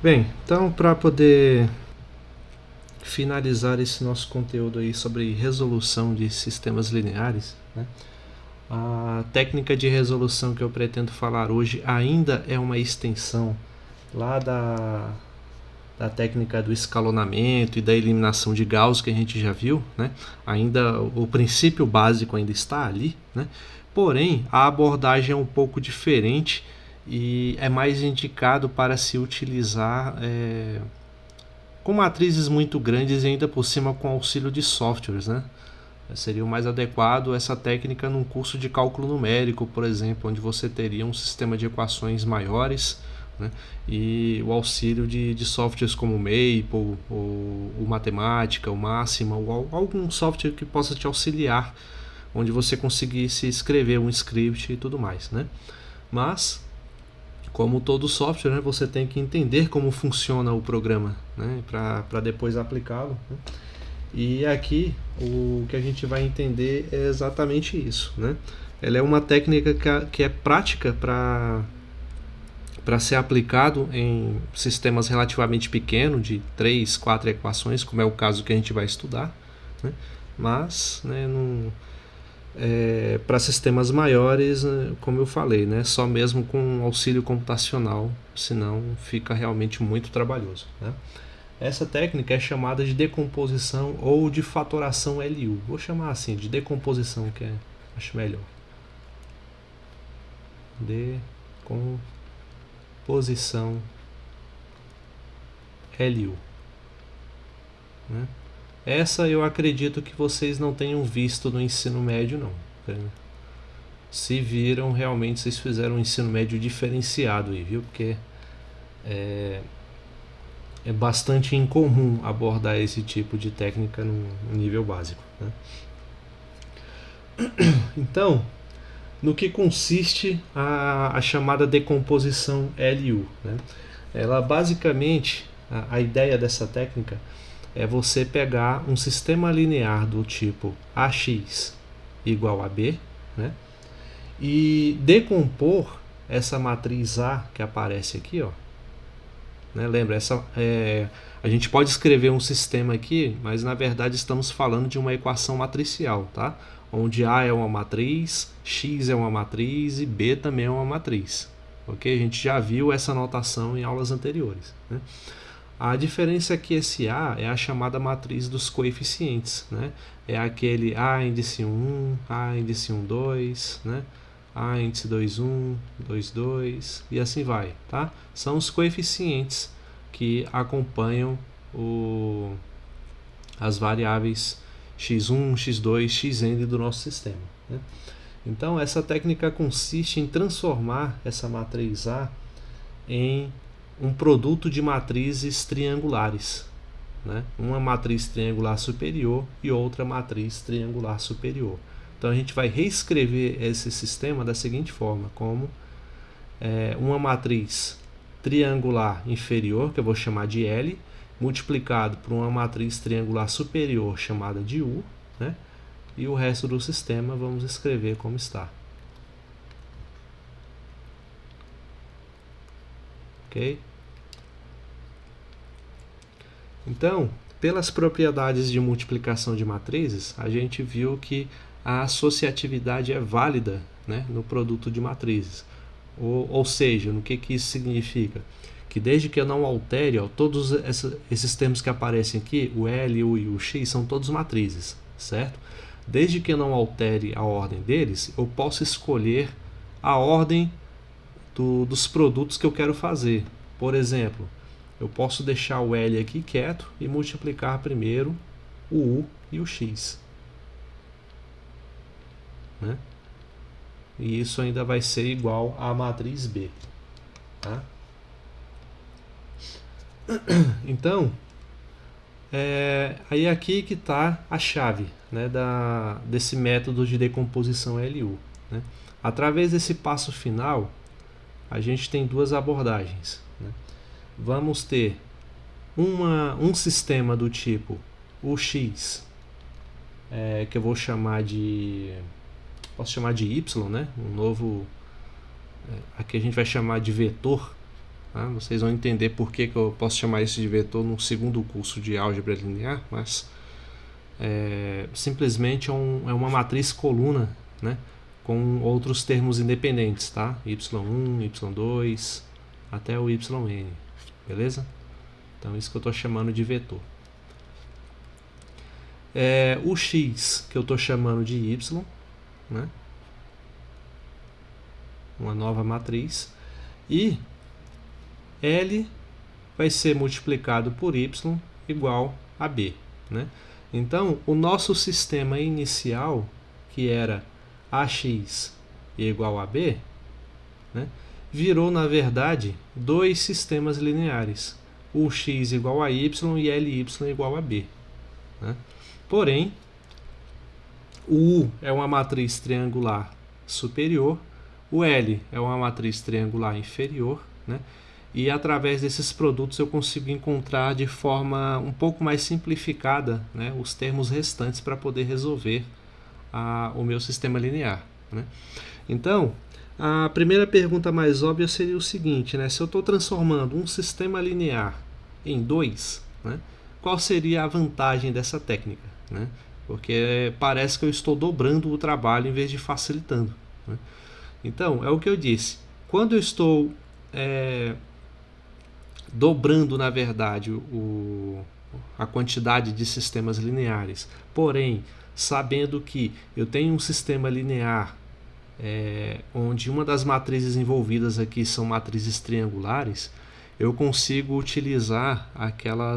Bem, então para poder finalizar esse nosso conteúdo aí sobre resolução de sistemas lineares, né? A técnica de resolução que eu pretendo falar hoje ainda é uma extensão lá da técnica do escalonamento e da eliminação de Gauss que a gente já viu, né? Ainda o princípio básico ainda está ali, né? Porém, a abordagem é um pouco diferente e é mais indicado para se utilizar com matrizes muito grandes e ainda por cima com auxílio de softwares, né? Seria o mais adequado essa técnica num curso de cálculo numérico, por exemplo, onde você teria um sistema de equações maiores, né? E o auxílio de softwares como o Maple, o Matemática, o Máxima, ou algum software que possa te auxiliar, onde você conseguisse escrever um script e tudo mais, né? Mas, como todo software, né, você tem que entender como funciona o programa, né, para depois aplicá-lo, né? E aqui o que a gente vai entender é exatamente isso, né? Ela é uma técnica que é prática para ser aplicado em sistemas relativamente pequenos, de 3, 4 equações, como é o caso que a gente vai estudar, né? Mas, né, para sistemas maiores, como eu falei, né, só mesmo com auxílio computacional, senão fica realmente muito trabalhoso, né? Essa técnica é chamada de decomposição ou de fatoração LU. Vou chamar assim, de decomposição, que acho melhor. Decomposição LU. Né? Essa eu acredito que vocês não tenham visto no ensino médio, não. Se viram, realmente vocês fizeram um ensino médio diferenciado aí, viu? Porque é bastante incomum abordar esse tipo de técnica no nível básico, né? Então, no que consiste a chamada decomposição LU, né? Ela basicamente, a ideia dessa técnica é você pegar um sistema linear do tipo AX igual a B, né? E decompor essa matriz A que aparece aqui, ó, né? Lembra, a gente pode escrever um sistema aqui, mas na verdade estamos falando de uma equação matricial, tá? Onde A é uma matriz, X é uma matriz e B também é uma matriz. Ok? A gente já viu essa notação em aulas anteriores, né? A diferença é que esse A é a chamada matriz dos coeficientes, né? É aquele A índice 1, A índice 1, 2, né? A índice 2, 1, 2, 2 e assim vai, tá? São os coeficientes que acompanham as variáveis x1, x2, xn do nosso sistema, né? Então, essa técnica consiste em transformar essa matriz A em um produto de matrizes triangulares, né? Uma matriz triangular superior e outra matriz triangular superior. Então a gente vai reescrever esse sistema da seguinte forma, como uma matriz triangular inferior, que eu vou chamar de L, multiplicado por uma matriz triangular superior chamada de U, né? E o resto do sistema vamos escrever como está. Ok? Então, pelas propriedades de multiplicação de matrizes, a gente viu que a associatividade é válida, né, no produto de matrizes. Ou seja, no que isso significa? Que desde que eu não altere, ó, todos esses termos que aparecem aqui, o L, o U e o X, são todos matrizes, certo? Desde que eu não altere a ordem deles, eu posso escolher a ordem dos produtos que eu quero fazer. Por exemplo, eu posso deixar o L aqui quieto e multiplicar primeiro o U e o X, né? E isso ainda vai ser igual à matriz B, tá? Então, aí aqui que está a chave, né, desse método de decomposição LU, né? Através desse passo final, a gente tem duas abordagens, né? Vamos ter um sistema do tipo UX, que eu vou chamar posso chamar de Y, né? Um novo, aqui a gente vai chamar de vetor, tá? Vocês vão entender por que eu posso chamar isso de vetor no segundo curso de álgebra linear, mas simplesmente é uma matriz coluna, né, com outros termos independentes, tá? y1, y2, até o yn, beleza? Então isso que eu estou chamando de vetor. O x que eu estou chamando de y, né? Uma nova matriz, e L vai ser multiplicado por y igual a B, né? Então, o nosso sistema inicial, que era AX igual a B, né, virou, na verdade, dois sistemas lineares, o x igual a y e ly igual a B, né? Porém, o U é uma matriz triangular superior, o L é uma matriz triangular inferior, né? E através desses produtos eu consigo encontrar de forma um pouco mais simplificada, né, os termos restantes para poder resolver o meu sistema linear, né? Então, a primeira pergunta mais óbvia seria o seguinte, né? Se eu estou transformando um sistema linear em dois, né, qual seria a vantagem dessa técnica, né? Porque parece que eu estou dobrando o trabalho em vez de facilitando, né? Então, é o que eu disse. Quando eu estou dobrando, na verdade, a quantidade de sistemas lineares, porém, sabendo que eu tenho um sistema linear onde uma das matrizes envolvidas aqui são matrizes triangulares, eu consigo utilizar aquela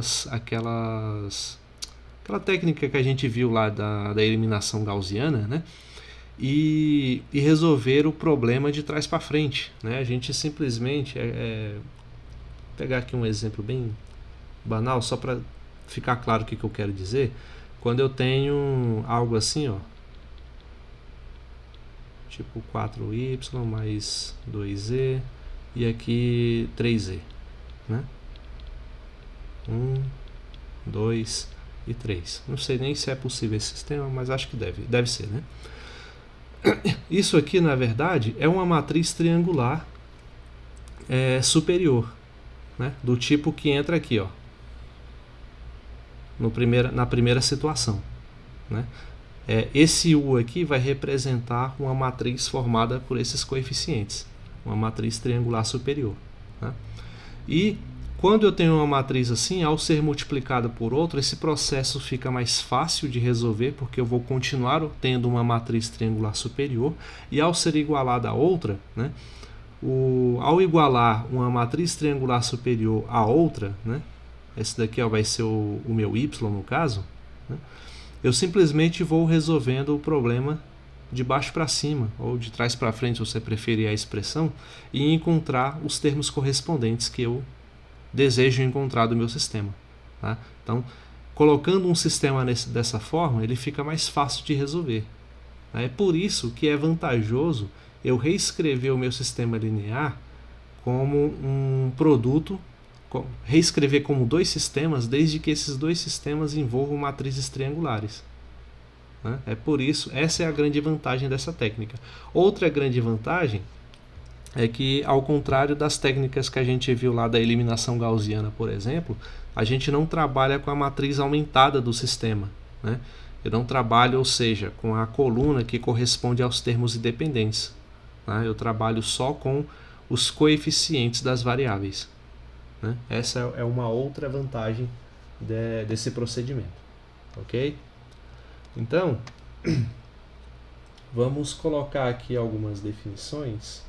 técnica que a gente viu lá da eliminação gaussiana, né? E resolver o problema de trás para frente, né? A gente simplesmente pegar aqui um exemplo bem banal, só para ficar claro o que eu quero dizer. Quando eu tenho algo assim, ó, tipo 4y mais 2z e aqui 3z, né? 1, 2 e 3. Não sei nem se é possível esse sistema, mas acho que deve ser, né? Isso aqui, na verdade, é uma matriz triangular superior, né? Do tipo que entra aqui, ó, na primeira situação, né? Esse U aqui vai representar uma matriz formada por esses coeficientes, uma matriz triangular superior, né? E quando eu tenho uma matriz assim, ao ser multiplicada por outra, esse processo fica mais fácil de resolver, porque eu vou continuar tendo uma matriz triangular superior, e ao ser igualada a outra, né, ao igualar uma matriz triangular superior a outra, né, esse daqui vai ser o meu y no caso, né, eu simplesmente vou resolvendo o problema de baixo para cima, ou de trás para frente, se você preferir a expressão, e encontrar os termos correspondentes que eu desejo encontrar do meu sistema, tá? Então, colocando um sistema dessa forma, ele fica mais fácil de resolver. É por isso que é vantajoso eu reescrever o meu sistema linear como um produto, reescrever como dois sistemas, desde que esses dois sistemas envolvam matrizes triangulares, né? É por isso, essa é a grande vantagem dessa técnica. Outra grande vantagem é que, ao contrário das técnicas que a gente viu lá da eliminação gaussiana, por exemplo, a gente não trabalha com a matriz aumentada do sistema, né? Eu não trabalho, ou seja, com a coluna que corresponde aos termos independentes, tá? Eu trabalho só com os coeficientes das variáveis, né? Essa é uma outra vantagem desse procedimento, ok? Então, vamos colocar aqui algumas definições.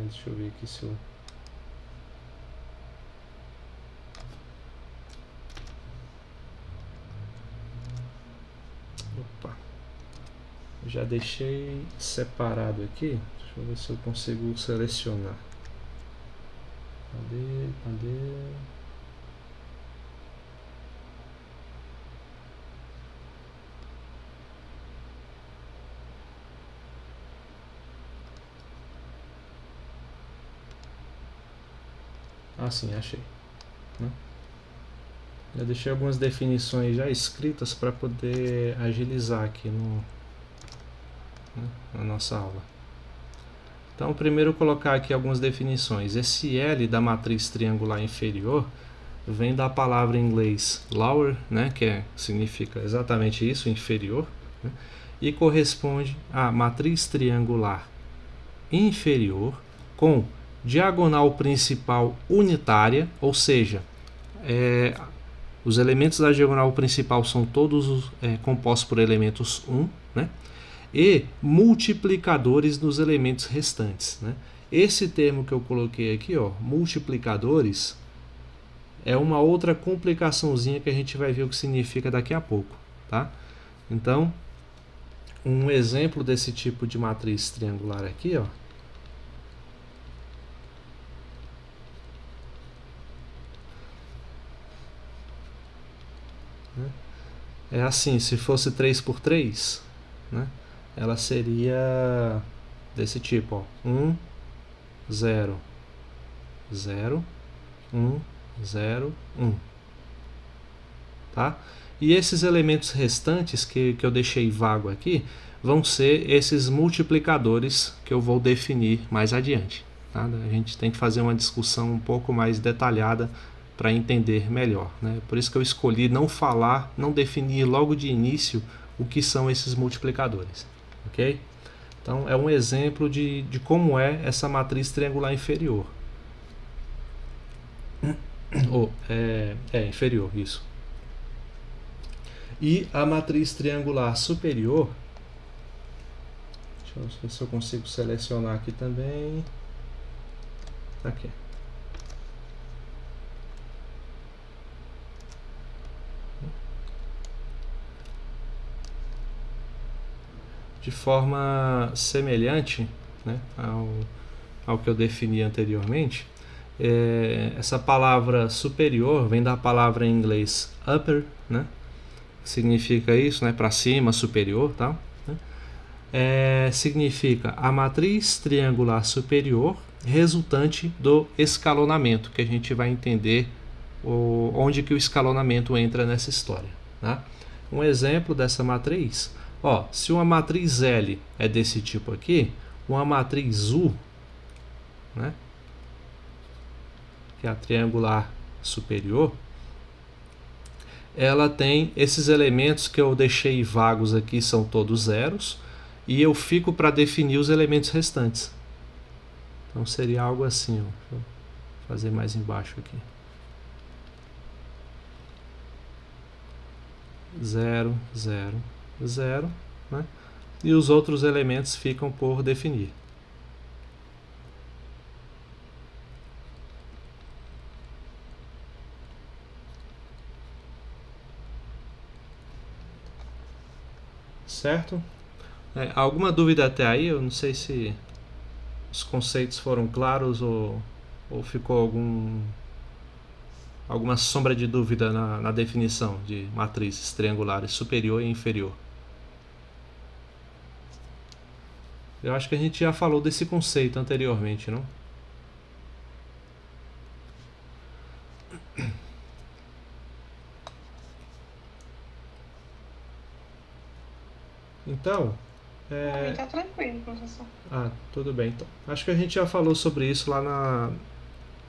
Deixa eu ver aqui se eu... Opa! Já deixei separado aqui. Deixa eu ver se eu consigo selecionar. Cadê? Ah, sim, achei, né? Eu deixei algumas definições já escritas para poder agilizar aqui na nossa aula. Então, primeiro colocar aqui algumas definições. Esse L da matriz triangular inferior vem da palavra em inglês lower, né, significa exatamente isso, inferior, né, e corresponde à matriz triangular inferior com diagonal principal unitária, ou seja, os elementos da diagonal principal são todos compostos por elementos 1, né, e multiplicadores dos elementos restantes, né. Esse termo que eu coloquei aqui, ó, multiplicadores, é uma outra complicaçãozinha que a gente vai ver o que significa daqui a pouco, tá? Então, um exemplo desse tipo de matriz triangular aqui, ó, é assim, se fosse 3 por 3, né, ela seria desse tipo, ó, 1, 0, 0, 1, 0, 1. Tá? E esses elementos restantes que eu deixei vago aqui vão ser esses multiplicadores que eu vou definir mais adiante. Tá? A gente tem que fazer uma discussão um pouco mais detalhada para entender melhor, né? Por isso que eu escolhi não falar, não definir logo de início o que são esses multiplicadores. Ok? Então é um exemplo de como é essa matriz triangular inferior. Inferior, isso. E a matriz triangular superior, deixa eu ver se eu consigo selecionar aqui também. Aqui. De forma semelhante, né, ao que eu defini anteriormente, essa palavra superior vem da palavra em inglês upper, né, significa isso, né, para cima, superior, tá? Significa a matriz triangular superior resultante do escalonamento, que a gente vai entender onde que o escalonamento entra nessa história, tá? Um exemplo dessa matriz, ó, se uma matriz L é desse tipo aqui, uma matriz U, né, que é a triangular superior, ela tem esses elementos que eu deixei vagos aqui, são todos zeros, e eu fico para definir os elementos restantes. Então seria algo assim, ó. Deixa eu fazer mais embaixo aqui. 0, 0, 0, né? E os outros elementos ficam por definir. Certo? Alguma dúvida até aí? Eu não sei se os conceitos foram claros ou ficou alguma sombra de dúvida na definição de matrizes triangulares superior e inferior. Eu acho que a gente já falou desse conceito anteriormente, não? Então, tá tranquilo, professor. Tudo bem. Então, acho que a gente já falou sobre isso lá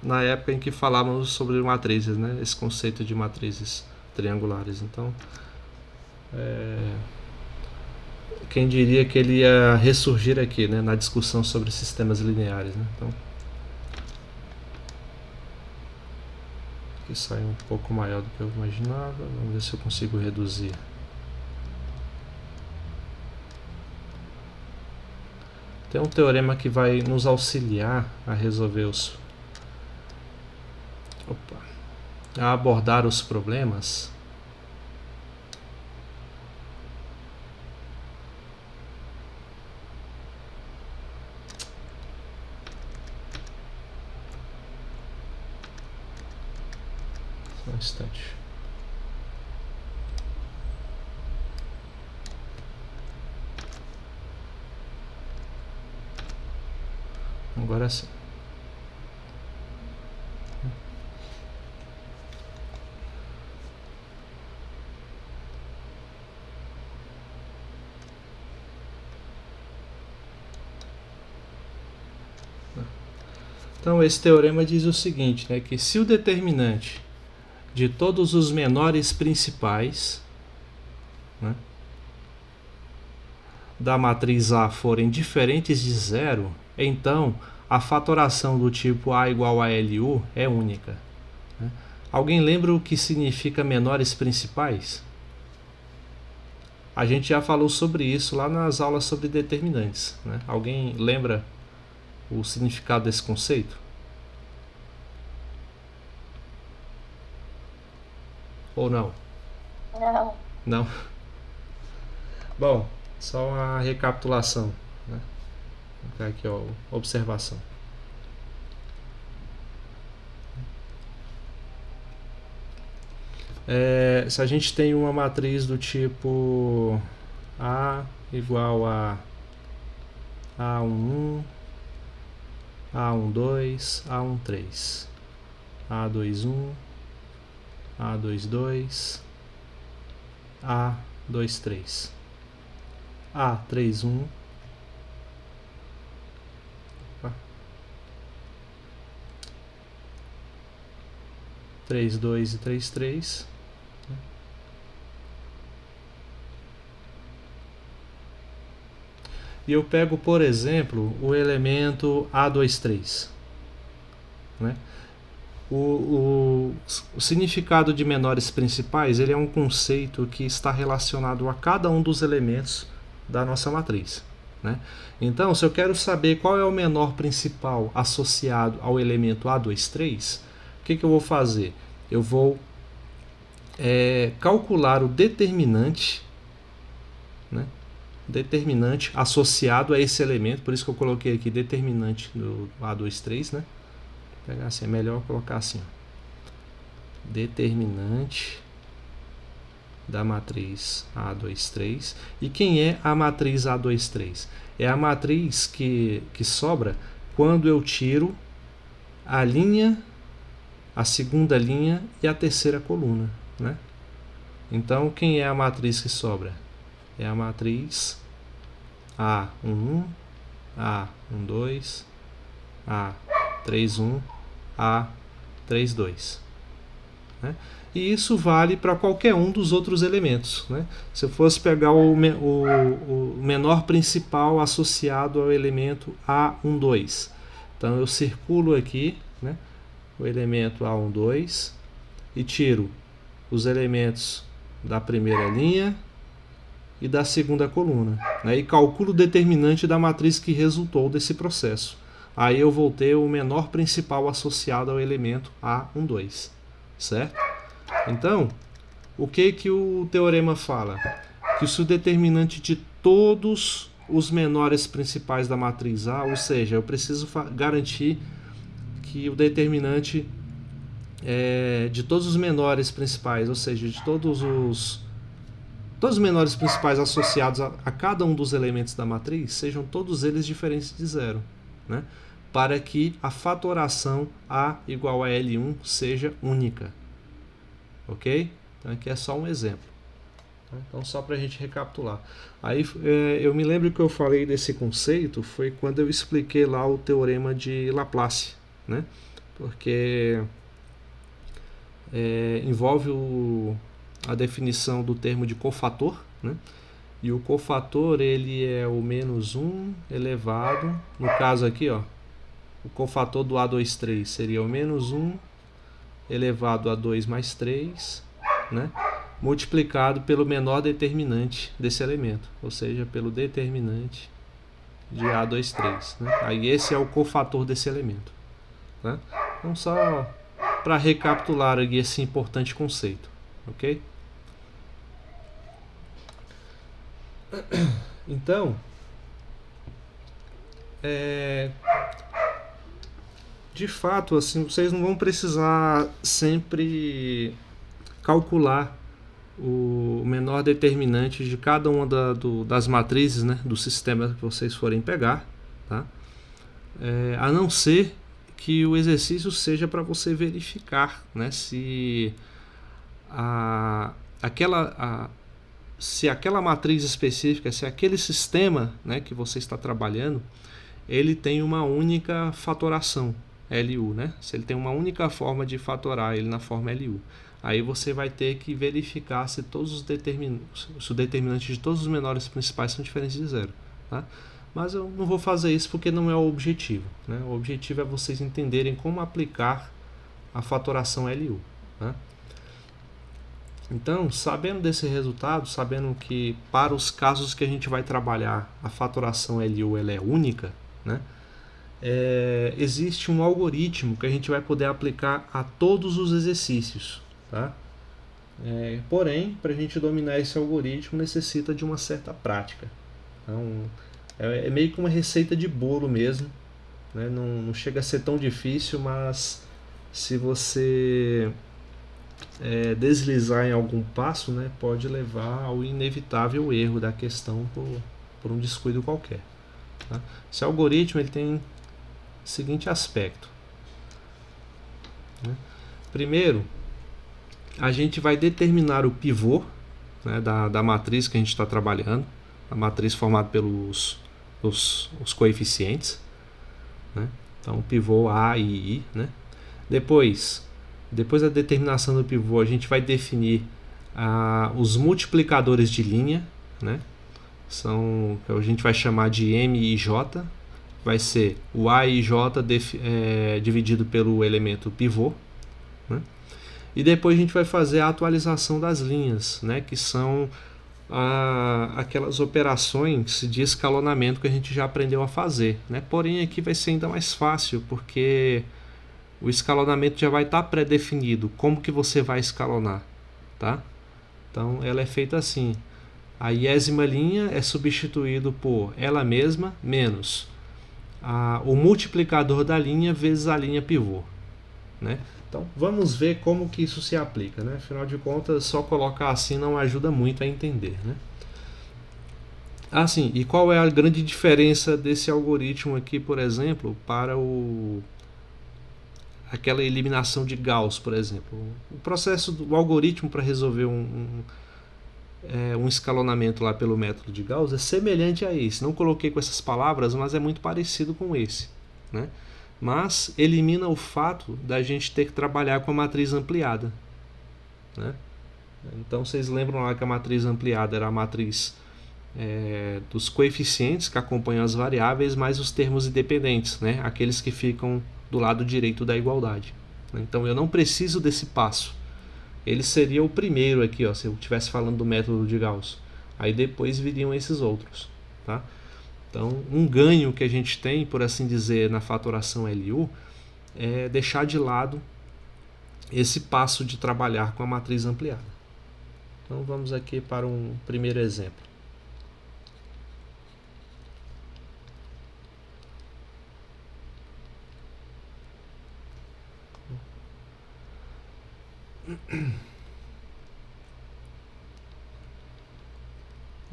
na época em que falávamos sobre matrizes, né? Esse conceito de matrizes triangulares. Então, quem diria que ele ia ressurgir aqui, né? Na discussão sobre sistemas lineares, né? Então, aqui sai um pouco maior do que eu imaginava. Vamos ver se eu consigo reduzir. Tem um teorema que vai nos auxiliar a resolver a abordar os problemas. Só um instante. Agora sim. Então esse teorema diz o seguinte, né, que se o determinante de todos os menores principais, né, da matriz A forem diferentes de zero, então a fatoração do tipo A igual a LU é única. Né? Alguém lembra o que significa menores principais? A gente já falou sobre isso lá nas aulas sobre determinantes. Né? Alguém lembra o significado desse conceito? Ou não? Não. Não? Bom, só uma recapitulação. Né? Vou colocar aqui, ó, observação. Se a gente tem uma matriz do tipo A igual a A11, A12, A13, A21, A22, A23, A31, 32 e 33. E eu pego, por exemplo, o elemento A23. Né? O significado de menores principais, ele é um conceito que está relacionado a cada um dos elementos da nossa matriz. Né? Então, se eu quero saber qual é o menor principal associado ao elemento A23, o que eu vou fazer? Eu vou calcular o determinante, né? Determinante associado a esse elemento, por isso que eu coloquei aqui determinante do A23, né? Vou pegar assim, é melhor colocar assim, ó. Determinante da matriz A23. E quem é a matriz A23? É a matriz que sobra quando eu tiro a linha, a segunda linha e a terceira coluna, né? Então, quem é a matriz que sobra? É a matriz A11, A12, A31, A32. Né? E isso vale para qualquer um dos outros elementos. Né? Se eu fosse pegar o menor principal associado ao elemento A12, então eu circulo aqui, né, o elemento A12 e tiro os elementos da primeira linha e da segunda coluna, né? E calculo o determinante da matriz que resultou desse processo. Aí eu vou ter o menor principal associado ao elemento A12, certo? Então, o que o teorema fala? Que se o determinante de todos os menores principais da matriz A, ou seja, eu preciso garantir que o determinante de todos os menores principais, ou seja, de todos os menores principais associados a cada um dos elementos da matriz, sejam todos eles diferentes de zero, né? Para que a fatoração A igual a L1 seja única. Ok? Então aqui é só um exemplo. Então só para a gente recapitular. Aí eu me lembro que eu falei desse conceito foi quando eu expliquei lá o teorema de Laplace, né? Porque envolve a definição do termo de cofator, né? E o cofator ele é o menos 1 elevado, no caso aqui, ó, o cofator do A23 seria o menos 1 elevado a 2 mais 3, né? Multiplicado pelo menor determinante desse elemento, ou seja, pelo determinante de A23. Né? Aí esse é o cofator desse elemento. Tá? Então só para recapitular aqui esse importante conceito. Ok? Então, de fato, assim, vocês não vão precisar sempre calcular o menor determinante de cada uma das matrizes, né, do sistema que vocês forem pegar, tá? A não ser que o exercício seja para você verificar, né, se aquela matriz específica, se aquele sistema, né, que você está trabalhando, ele tem uma única fatoração, LU, né? Se ele tem uma única forma de fatorar ele na forma LU. Aí você vai ter que verificar se todos os determinantes de todos os menores principais são diferentes de zero, tá? Mas eu não vou fazer isso porque não é o objetivo, né? O objetivo é vocês entenderem como aplicar a fatoração LU, né? Então, sabendo desse resultado, sabendo que para os casos que a gente vai trabalhar a fatoração LU ela é única, né? Existe um algoritmo que a gente vai poder aplicar a todos os exercícios, tá? Porém, para a gente dominar esse algoritmo necessita de uma certa prática. Então, é meio que uma receita de bolo mesmo, né? Não chega a ser tão difícil, mas se você deslizar em algum passo, né, pode levar ao inevitável erro da questão por um descuido qualquer, tá? Esse algoritmo ele tem o seguinte aspecto, né? Primeiro, a gente vai determinar o pivô, né, da matriz que a gente está trabalhando, a matriz formada pelos os coeficientes, né? Então, pivô A e I, né? Depois da determinação do pivô, a gente vai definir os multiplicadores de linha, né? São, que a gente vai chamar de M e J. Vai ser o A e J dividido pelo elemento pivô, né? E depois a gente vai fazer a atualização das linhas, né? Que são aquelas operações de escalonamento que a gente já aprendeu a fazer, né? Porém aqui vai ser ainda mais fácil, porque o escalonamento já vai estar pré-definido, como que você vai escalonar, tá? Então ela é feita assim, a iésima linha é substituído por ela mesma menos o multiplicador da linha vezes a linha pivô, né? Então vamos ver como que isso se aplica, né? Afinal de contas, só colocar assim não ajuda muito a entender, né? Sim, e qual é a grande diferença desse algoritmo aqui, por exemplo, para aquela eliminação de Gauss, por exemplo? O processo do algoritmo para resolver um escalonamento lá pelo método de Gauss é semelhante a esse. Não coloquei com essas palavras, mas é muito parecido com esse, né? Mas elimina o fato da gente ter que trabalhar com a matriz ampliada, né? Então vocês lembram lá que a matriz ampliada era a matriz dos coeficientes que acompanham as variáveis mais os termos independentes, né? Aqueles que ficam do lado direito da igualdade. Então eu não preciso desse passo. Ele seria o primeiro aqui, ó, se eu estivesse falando do método de Gauss. Aí depois viriam esses outros, tá? Então, um ganho que a gente tem, por assim dizer, na fatoração LU é deixar de lado esse passo de trabalhar com a matriz ampliada. Então, vamos aqui para um primeiro exemplo.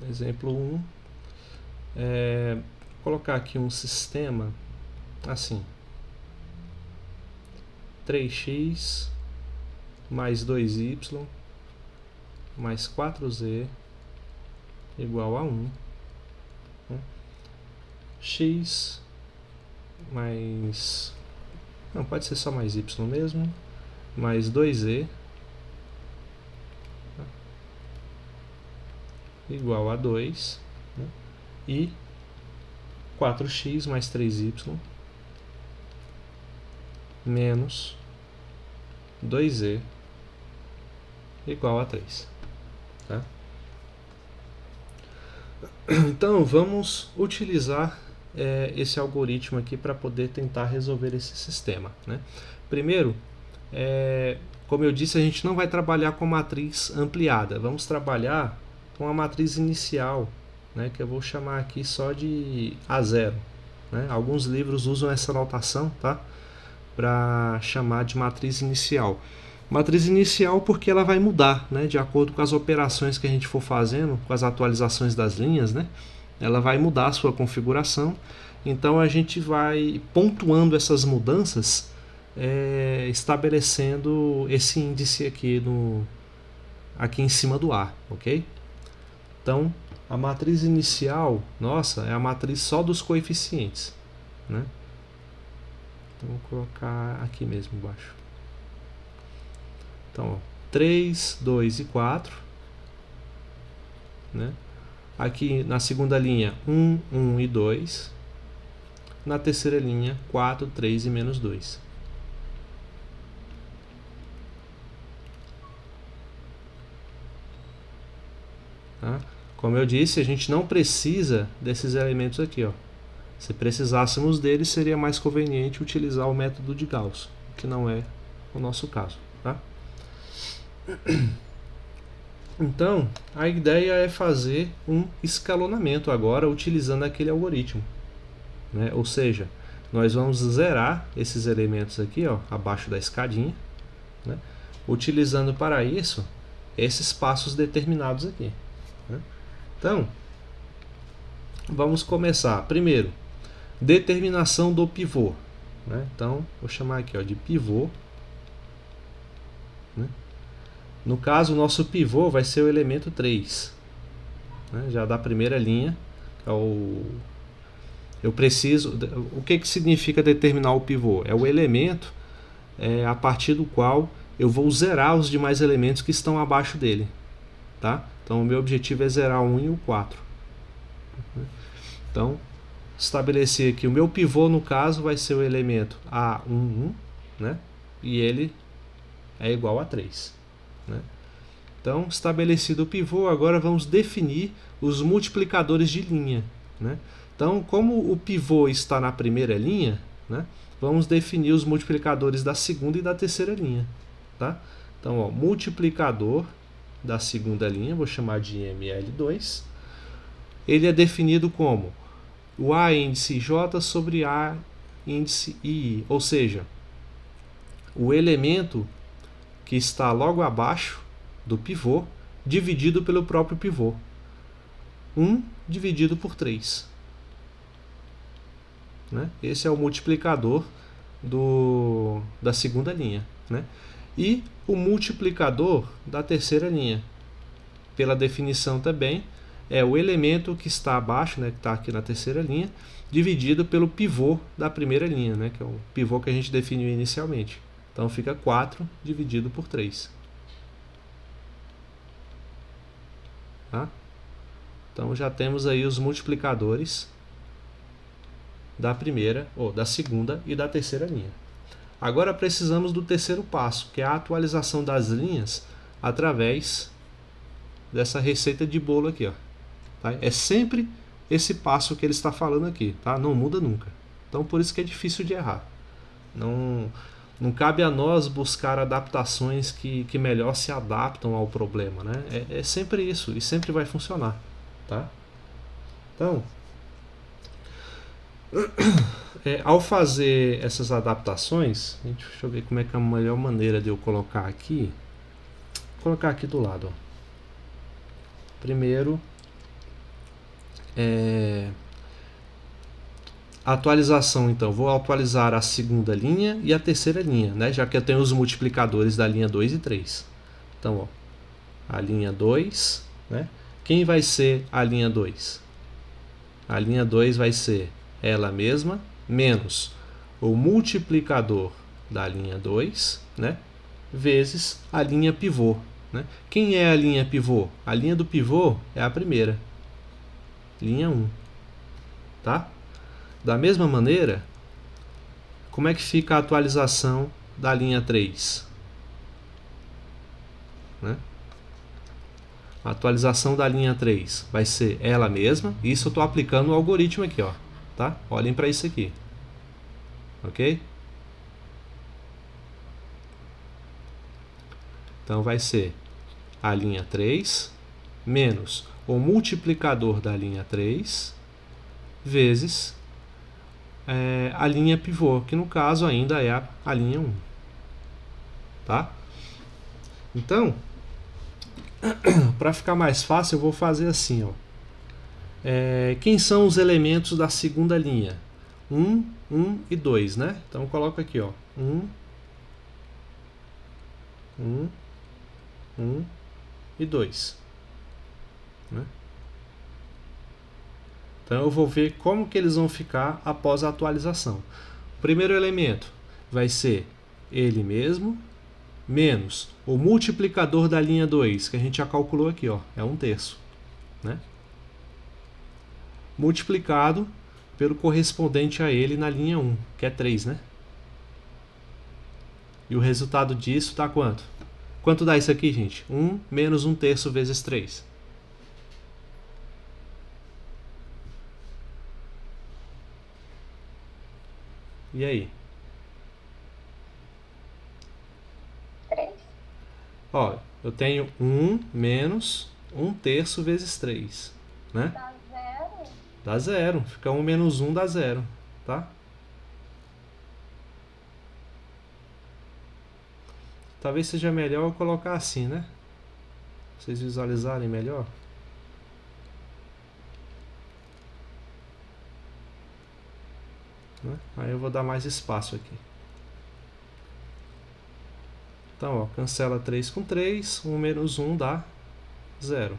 Exemplo 1. Colocar aqui um sistema assim: 3x mais 2y mais 4z igual a 1, né? X mais... não, pode ser só mais y mesmo, mais 2z igual a 2, né? E 4x mais 3y menos 2z igual a 3, tá? Então vamos utilizar esse algoritmo aqui para poder tentar resolver esse sistema, né? Primeiro, como eu disse, a gente não vai trabalhar com matriz ampliada, vamos trabalhar com a matriz inicial, né, que eu vou chamar aqui só de A0, né? Alguns livros usam essa notação, tá? Para chamar de matriz inicial. Matriz inicial porque ela vai mudar, né, de acordo com as operações que a gente for fazendo, com as atualizações das linhas, né? Ela vai mudar a sua configuração. Então a gente vai pontuando essas mudanças, estabelecendo esse índice aqui em cima do A, ok? Então a matriz inicial, nossa, é a matriz só dos coeficientes, né? Então, vou colocar aqui mesmo embaixo. Então, ó, 3, 2 e 4. Né? Aqui na segunda linha, 1, 1 e 2. Na terceira linha, 4, 3 e menos 2. Tá? Como eu disse, a gente não precisa desses elementos aqui. Ó. Se precisássemos deles, seria mais conveniente utilizar o método de Gauss, que não é o nosso caso. Tá? Então, a ideia é fazer um escalonamento agora utilizando aquele algoritmo. Né? Ou seja, nós vamos zerar esses elementos aqui, ó, abaixo da escadinha, né? Utilizando para isso esses passos determinados aqui. Né? Então, vamos começar. Primeiro, determinação do pivô. Né? Então, vou chamar aqui, ó, de pivô. Né? No caso, o nosso pivô vai ser o elemento 3. Né? Já da primeira linha. Eu preciso... O que significa determinar o pivô? É o elemento a partir do qual eu vou zerar os demais elementos que estão abaixo dele. Tá? Então, o meu objetivo é zerar o 1 e o 4. Então, estabelecer aqui o meu pivô, no caso, vai ser o elemento A11, né? E ele é igual a 3. Né? Então, estabelecido o pivô, agora vamos definir os multiplicadores de linha. Né? Então, como o pivô está na primeira linha, né, vamos definir os multiplicadores da segunda e da terceira linha. Tá? Então, ó, multiplicador da segunda linha, vou chamar de ML2, ele é definido como o A índice J sobre A índice II, ou seja, o elemento que está logo abaixo do pivô, dividido pelo próprio pivô. 1 dividido por 3. Né? Esse é o multiplicador da segunda linha. Né? E o multiplicador da terceira linha, pela definição também, é o elemento que está abaixo, né, que está aqui na terceira linha, dividido pelo pivô da primeira linha, né, que é o pivô que a gente definiu inicialmente. Então fica 4 dividido por 3. Tá? Então já temos aí os multiplicadores da primeira, ou da segunda e da terceira linha. Agora precisamos do terceiro passo, que é a atualização das linhas através dessa receita de bolo aqui. Ó. Tá? É sempre esse passo que ele está falando aqui, tá? Não muda nunca. Então por isso que é difícil de errar. Não cabe a nós buscar adaptações que melhor se adaptam ao problema, né? É sempre isso, e sempre vai funcionar, tá? Então, ao fazer essas adaptações, deixa eu ver como é que é a melhor maneira de eu colocar aqui. Vou colocar aqui do lado, ó. Primeiro, atualização, então, vou atualizar a segunda linha e a terceira linha, né? Já que eu tenho os multiplicadores da linha 2 e 3. Então, ó, a linha 2, né? Quem vai ser a linha 2? A linha 2 vai ser ela mesma, menos o multiplicador da linha 2, né? Vezes a linha pivô. Né? Quem é a linha pivô? A linha do pivô é a primeira, linha 1. Tá? Da mesma maneira, como é que fica a atualização da linha 3? Né? A atualização da linha 3 vai ser ela mesma. Isso eu estou aplicando o algoritmo aqui. Ó, tá? Olhem para isso aqui. Ok? Então vai ser a linha 3 menos o multiplicador da linha 3 vezes a linha pivô, que no caso ainda é a linha 1. Tá? Então, para ficar mais fácil, eu vou fazer assim. Ó. Quem são os elementos da segunda linha? 1, 1 e 2, né? Então eu coloco aqui, ó, 1, 1, 1 e 2. Né? Então eu vou ver como que eles vão ficar após a atualização. primeiro elemento vai ser ele mesmo, menos o multiplicador da linha 2, que a gente já calculou aqui, ó, é 1/3, né? Multiplicado pelo correspondente a ele na linha 1, que é 3, né? E o resultado disso dá quanto? Quanto dá isso aqui, gente? 1 menos 1/3 vezes 3. E aí? 3. Ó, eu tenho 1 menos 1/3 vezes 3, né? Dá 0. Dá 0. Fica 1 menos 1 dá 0, tá? Talvez seja melhor eu colocar assim, né? Pra vocês visualizarem melhor. Né? Aí eu vou dar mais espaço aqui. Então, ó, cancela 3 com 3, 1 menos 1 dá 0,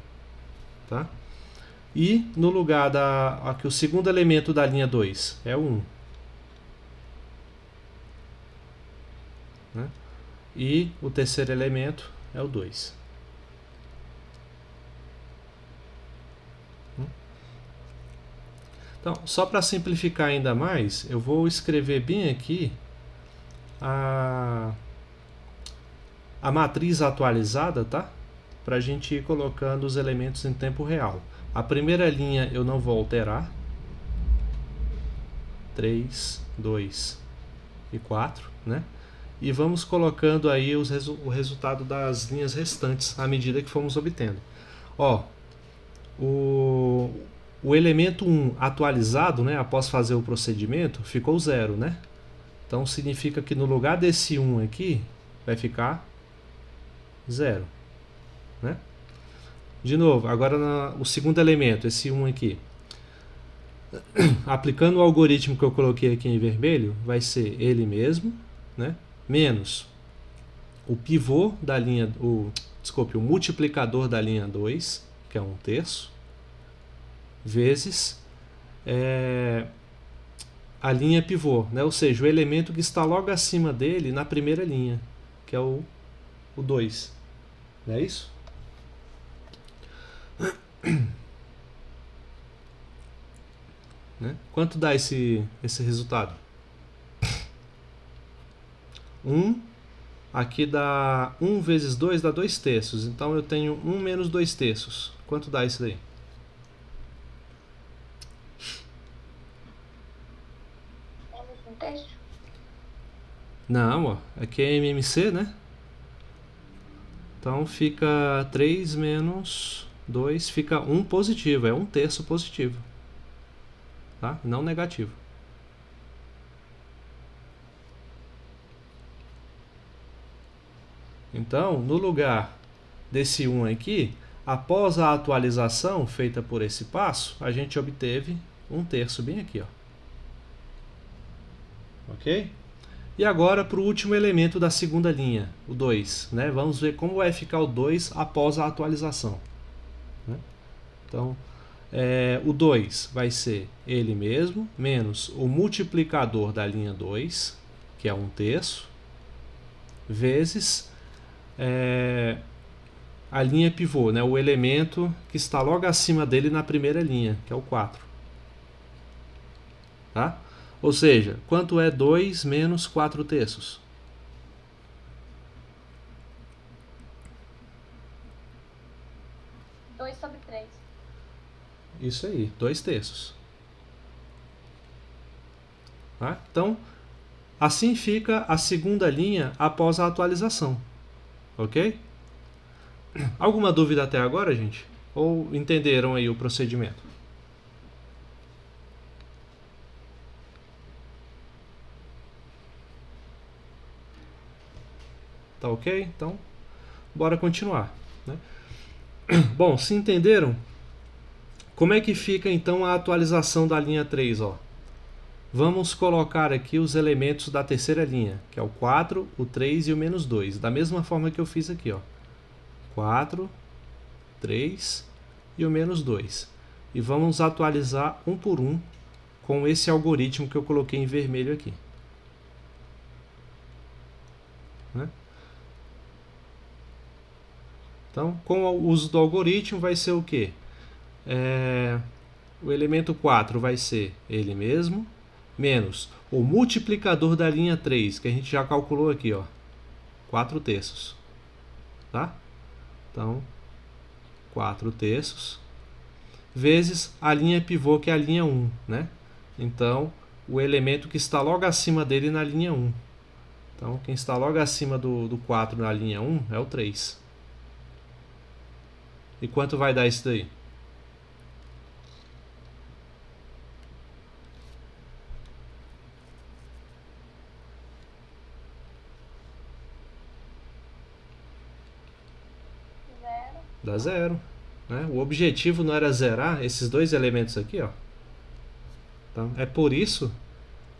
tá? E no lugar da... Aqui o segundo elemento da linha 2 é o 1. Né? E o terceiro elemento é o 2. Então, só para simplificar ainda mais, eu vou escrever bem aqui a matriz atualizada, tá? Para a gente ir colocando os elementos em tempo real. A primeira linha eu não vou alterar. 3, 2 e 4, né? E vamos colocando aí o resultado das linhas restantes à medida que formos obtendo. Ó, o elemento 1 atualizado, né, após fazer o procedimento, ficou 0, né? Então significa que no lugar desse 1 aqui, vai ficar 0, né? De novo, agora o segundo elemento, esse 1 aqui. Aplicando o algoritmo que eu coloquei aqui em vermelho, vai ser ele mesmo, né? Menos o pivô da linha, o multiplicador da linha 2, que é 1/3, vezes a linha pivô, né? Ou seja, o elemento que está logo acima dele na primeira linha, que é o 2. Não é isso? Né? Quanto dá esse resultado? 1, aqui dá 1 vezes 2 dá 2/3, então eu tenho 1 menos 2/3. Quanto dá isso daí? Menos 1/3? Não, ó, aqui é MMC, né? Então fica 3 menos 2, fica 1 positivo, é 1/3 positivo. Tá? Não negativo. Então, no lugar desse 1 aqui, após a atualização feita por esse passo, a gente obteve 1/3 bem aqui, ó. Ok? E agora para o último elemento da segunda linha, o 2. Né? Vamos ver como vai ficar o 2 após a atualização. Né? Então, o 2 vai ser ele mesmo, menos o multiplicador da linha 2, que é 1/3, vezes a linha pivô, né? O elemento que está logo acima dele na primeira linha, que é o 4. Tá? Ou seja, quanto é 2 menos 4/3? Isso aí, 2/3. Tá? Então, assim fica a segunda linha após a atualização. Ok? Alguma dúvida até agora, gente? Ou entenderam aí o procedimento? Tá ok? Então, bora continuar. Né? Bom, se entenderam, como é que fica então a atualização da linha 3? Ó? Vamos colocar aqui os elementos da terceira linha, que é o 4, o 3 e o menos 2, da mesma forma que eu fiz aqui. Ó. 4, 3 e o menos 2. E vamos atualizar um por um com esse algoritmo que eu coloquei em vermelho aqui. né? Então, com o uso do algoritmo, vai ser o quê? O elemento 4 vai ser ele mesmo, menos o multiplicador da linha 3, que a gente já calculou aqui, ó, 4 terços. Tá? Então, 4 terços, vezes a linha pivô, que é a linha 1, né? Então, o elemento que está logo acima dele na linha 1. Então, quem está logo acima do 4 na linha 1 é o 3. E quanto vai dar isso daí? Zero. Dá 0. Né? O objetivo não era zerar esses dois elementos aqui, ó. Então, é por isso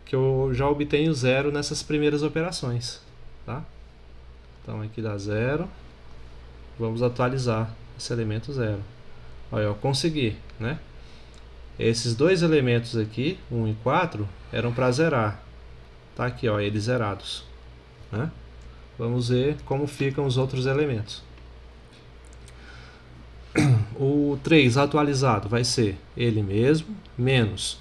que eu já obtenho 0 nessas primeiras operações. Tá? Então, aqui dá 0. Vamos atualizar esse elemento 0. Olha, eu consegui, né? Esses dois elementos aqui, 1 e 4, eram para zerar. Tá aqui, ó, eles zerados. Né? Vamos ver como ficam os outros elementos. O 3 atualizado vai ser ele mesmo, menos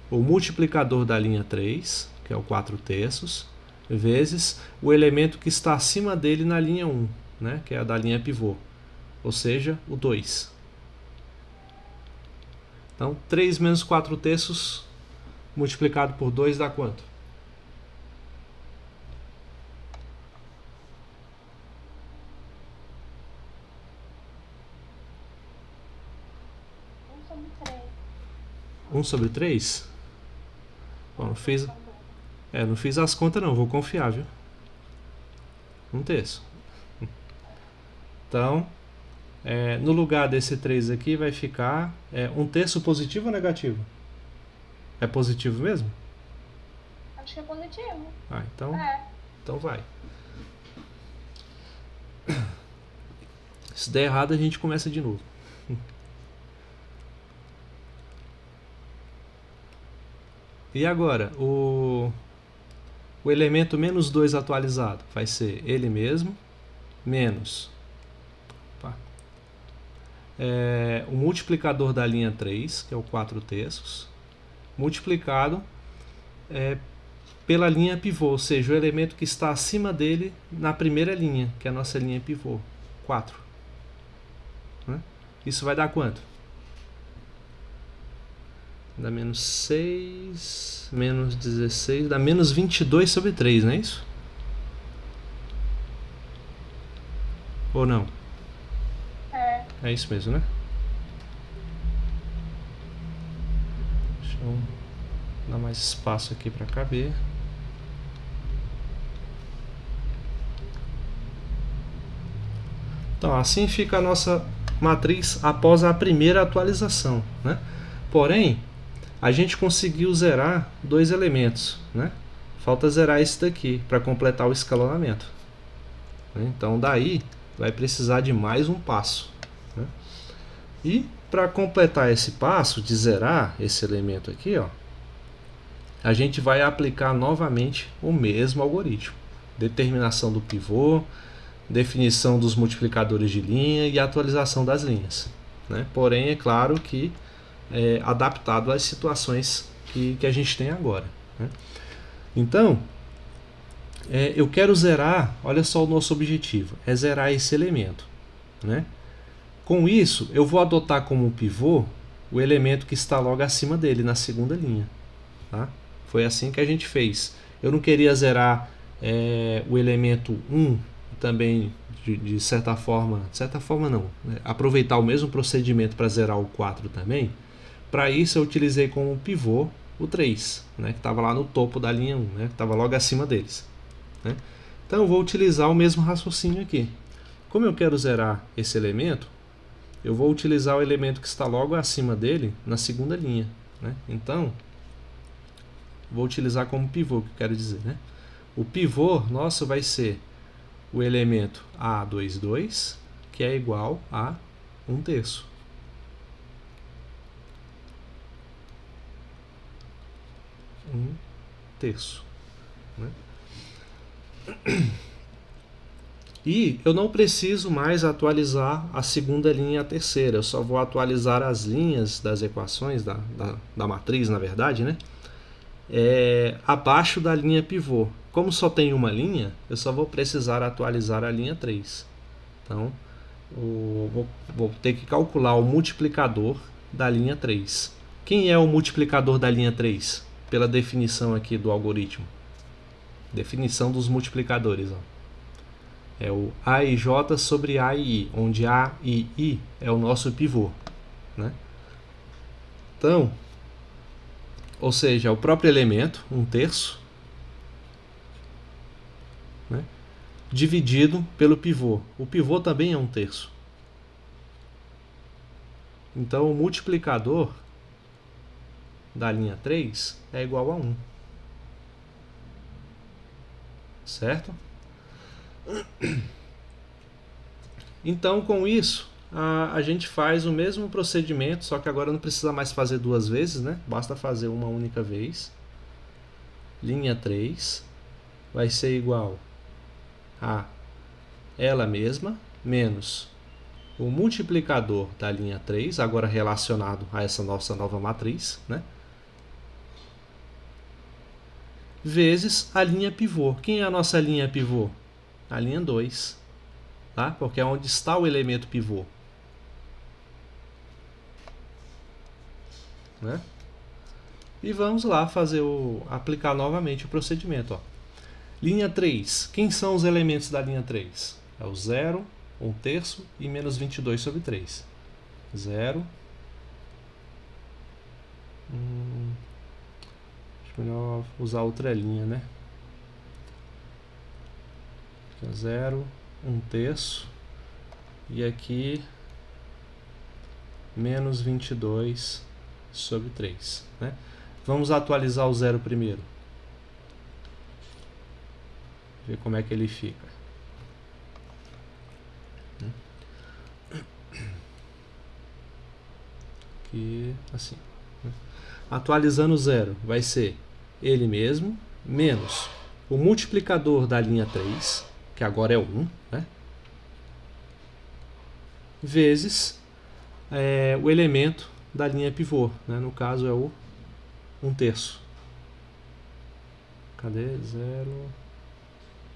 o multiplicador da linha 3, que é o 4 terços, vezes o elemento que está acima dele na linha 1, né, que é a da linha pivô, ou seja, o 2. Então, 3 menos 4 terços multiplicado por 2 dá quanto? Um sobre 3. 1 sobre 3? Bom, não fiz as contas não, vou confiar, viu? 1 terço. Então, no lugar desse 3 aqui vai ficar 1 terço positivo ou negativo? É positivo mesmo? Acho que é positivo. Então vai. Se der errado, a gente começa de novo. E agora, o elemento menos 2 atualizado vai ser ele mesmo, menos o multiplicador da linha 3, que é o 4 terços, multiplicado pela linha pivô, ou seja, o elemento que está acima dele na primeira linha, que é a nossa linha pivô, 4. Né? Isso vai dar quanto? Dá menos 6, menos 16, dá menos 22 sobre 3, não é isso? Ou não? É isso mesmo, né? Deixa eu dar mais espaço aqui para caber. Então, assim fica a nossa matriz após a primeira atualização, né? Porém, a gente conseguiu zerar 2 elementos, né? Falta zerar esse daqui para completar o escalonamento. Então, daí vai precisar de mais um passo. Né? E para completar esse passo de zerar esse elemento aqui, ó, a gente vai aplicar novamente o mesmo algoritmo. Determinação do pivô, definição dos multiplicadores de linha e atualização das linhas. Né? Porém, é claro que adaptado às situações que a gente tem agora. Né? Então, eu quero zerar, olha só o nosso objetivo, é zerar esse elemento. Né? Com isso, eu vou adotar como pivô o elemento que está logo acima dele, na segunda linha. Tá? Foi assim que a gente fez. Eu não queria zerar o elemento 1 também, de certa forma não, né? Aproveitar o mesmo procedimento para zerar o 4 também. Para isso eu utilizei como pivô o 3, né, que estava lá no topo da linha 1, né, que estava logo acima deles. Né? Então eu vou utilizar o mesmo raciocínio aqui. Como eu quero zerar esse elemento, eu vou utilizar o elemento que está logo acima dele na segunda linha. Né? Então, vou utilizar como pivô, que eu quero dizer. Né? O pivô nosso vai ser o elemento A22, que é igual a 1 terço. Um terço. Né? E eu não preciso mais atualizar a segunda linha e a terceira, eu só vou atualizar as linhas das equações, da matriz, na verdade, né? Abaixo da linha pivô. Como só tem uma linha, eu só vou precisar atualizar a linha 3. Então, vou ter que calcular o multiplicador da linha 3. Quem é o multiplicador da linha 3? Pela definição aqui do algoritmo. Definição dos multiplicadores, ó. É o A e J sobre A e I, onde A e I é o nosso pivô, né? Então, ou seja, o próprio elemento, 1/3, né, dividido pelo pivô. O pivô também é 1/3. Então, o multiplicador da linha 3 é igual a 1. Certo? Então, com isso, a gente faz o mesmo procedimento, só que agora não precisa mais fazer duas vezes, né? Basta fazer uma única vez. Linha 3 vai ser igual a ela mesma menos o multiplicador da linha 3, agora relacionado a essa nossa nova matriz, né? Vezes a linha pivô. Quem é a nossa linha pivô? A linha 2, tá? Porque é onde está o elemento pivô, né? E vamos lá aplicar novamente o procedimento, ó. Linha 3. Quem são os elementos da linha 3? É o 0, 1/3 e menos 22 sobre 3. 0. Acho melhor usar outra linha, né? 0, 1/3 e aqui menos 22 sobre 3, né? Vamos atualizar o 0 primeiro. Ver como é que ele fica. Aqui, assim. Atualizando o 0, vai ser ele mesmo, menos o multiplicador da linha 3, que agora é 1, né? Vezes o elemento da linha pivô, né? No caso é o 1/3. Cadê? 0.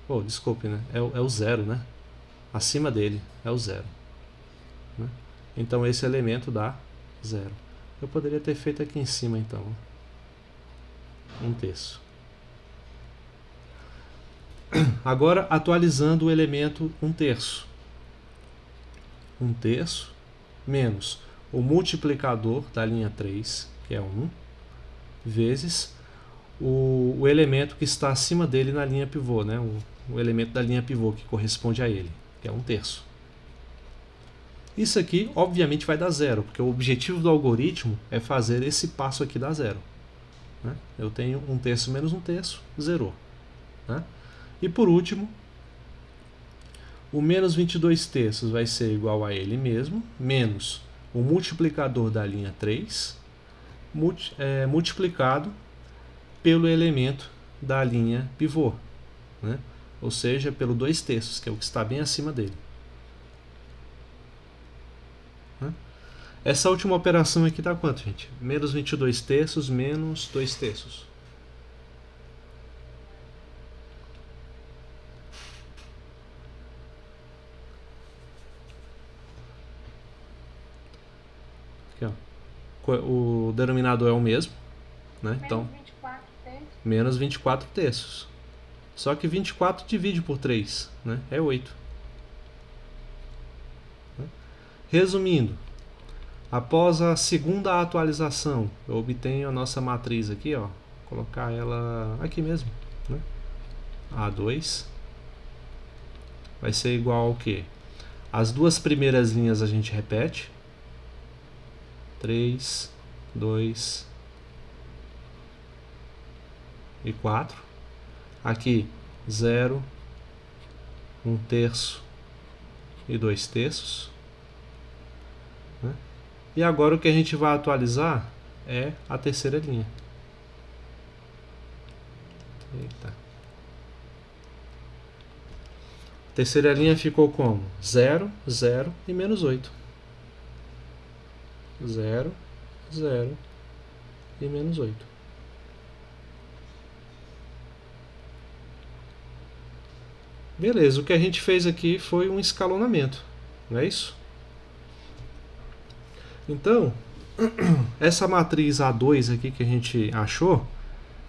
Oh, desculpe, né? É o 0, né? Acima dele é o 0. Né? Então esse elemento dá 0. Eu poderia ter feito aqui em cima, então. 1/3. Agora, atualizando o elemento 1/3. 1/3 menos o multiplicador da linha 3, que é 1, vezes o elemento que está acima dele na linha pivô, né? O elemento da linha pivô que corresponde a ele, que é 1/3. Isso aqui, obviamente, vai dar 0, porque o objetivo do algoritmo é fazer esse passo aqui dar 0. Né? Eu tenho 1/3 menos 1/3, zerou. Né? E por último, o menos 22/3 vai ser igual a ele mesmo, menos o multiplicador da linha 3, multiplicado pelo elemento da linha pivô, né? Ou seja, pelo 2/3, que é o que está bem acima dele. Né? Essa última operação aqui dá quanto, gente? Menos 22/3 menos 2/3. Aqui, ó. O denominador é o mesmo, né? Então, menos 24/3. Só que 24 divide por 3, né? É 8. Resumindo, após a segunda atualização, eu obtenho a nossa matriz aqui, ó. Vou colocar ela aqui mesmo, né? A2 vai ser igual ao quê? As duas primeiras linhas a gente repete. 3, 2 e 4. Aqui 0, 1/3 e 2/3. Né? E agora o que a gente vai atualizar é a terceira linha. Eita. Terceira linha ficou como? 0, 0 e menos 8. 0, 0 e menos 8. Beleza, o que a gente fez aqui foi um escalonamento, não é isso? Então, essa matriz A2 aqui que a gente achou,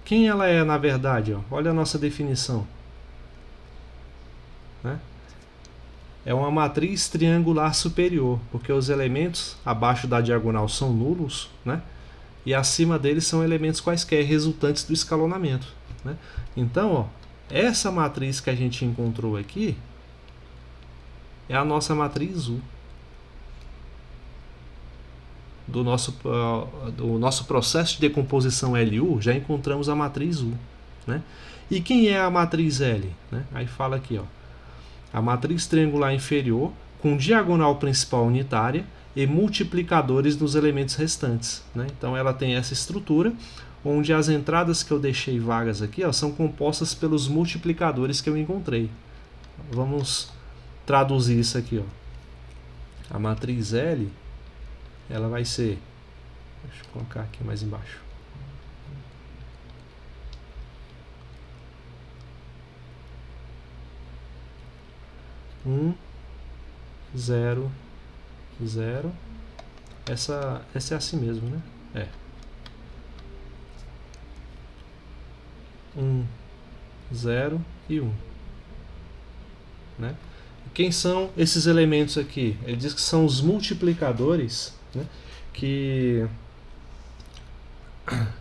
quem ela é na verdade? Ó? Olha a nossa definição. Né? É uma matriz triangular superior, porque os elementos abaixo da diagonal são nulos, né? E acima deles são elementos quaisquer resultantes do escalonamento. Né? Então, ó, essa matriz que a gente encontrou aqui é a nossa matriz U. Do nosso processo de decomposição LU, já encontramos a matriz U. Né? E quem é a matriz L? Né? Aí fala aqui, ó, a matriz triangular inferior com diagonal principal unitária e multiplicadores nos elementos restantes. Né? Então ela tem essa estrutura, onde as entradas que eu deixei vagas aqui, ó, são compostas pelos multiplicadores que eu encontrei. Vamos traduzir isso aqui. Ó. A matriz L, ela vai ser, deixa eu colocar aqui mais embaixo, um, 0, 0, essa é assim mesmo, né? É. 1, 0 e 1. Né? Quem são esses elementos aqui? Ele diz que são os multiplicadores, né? Que...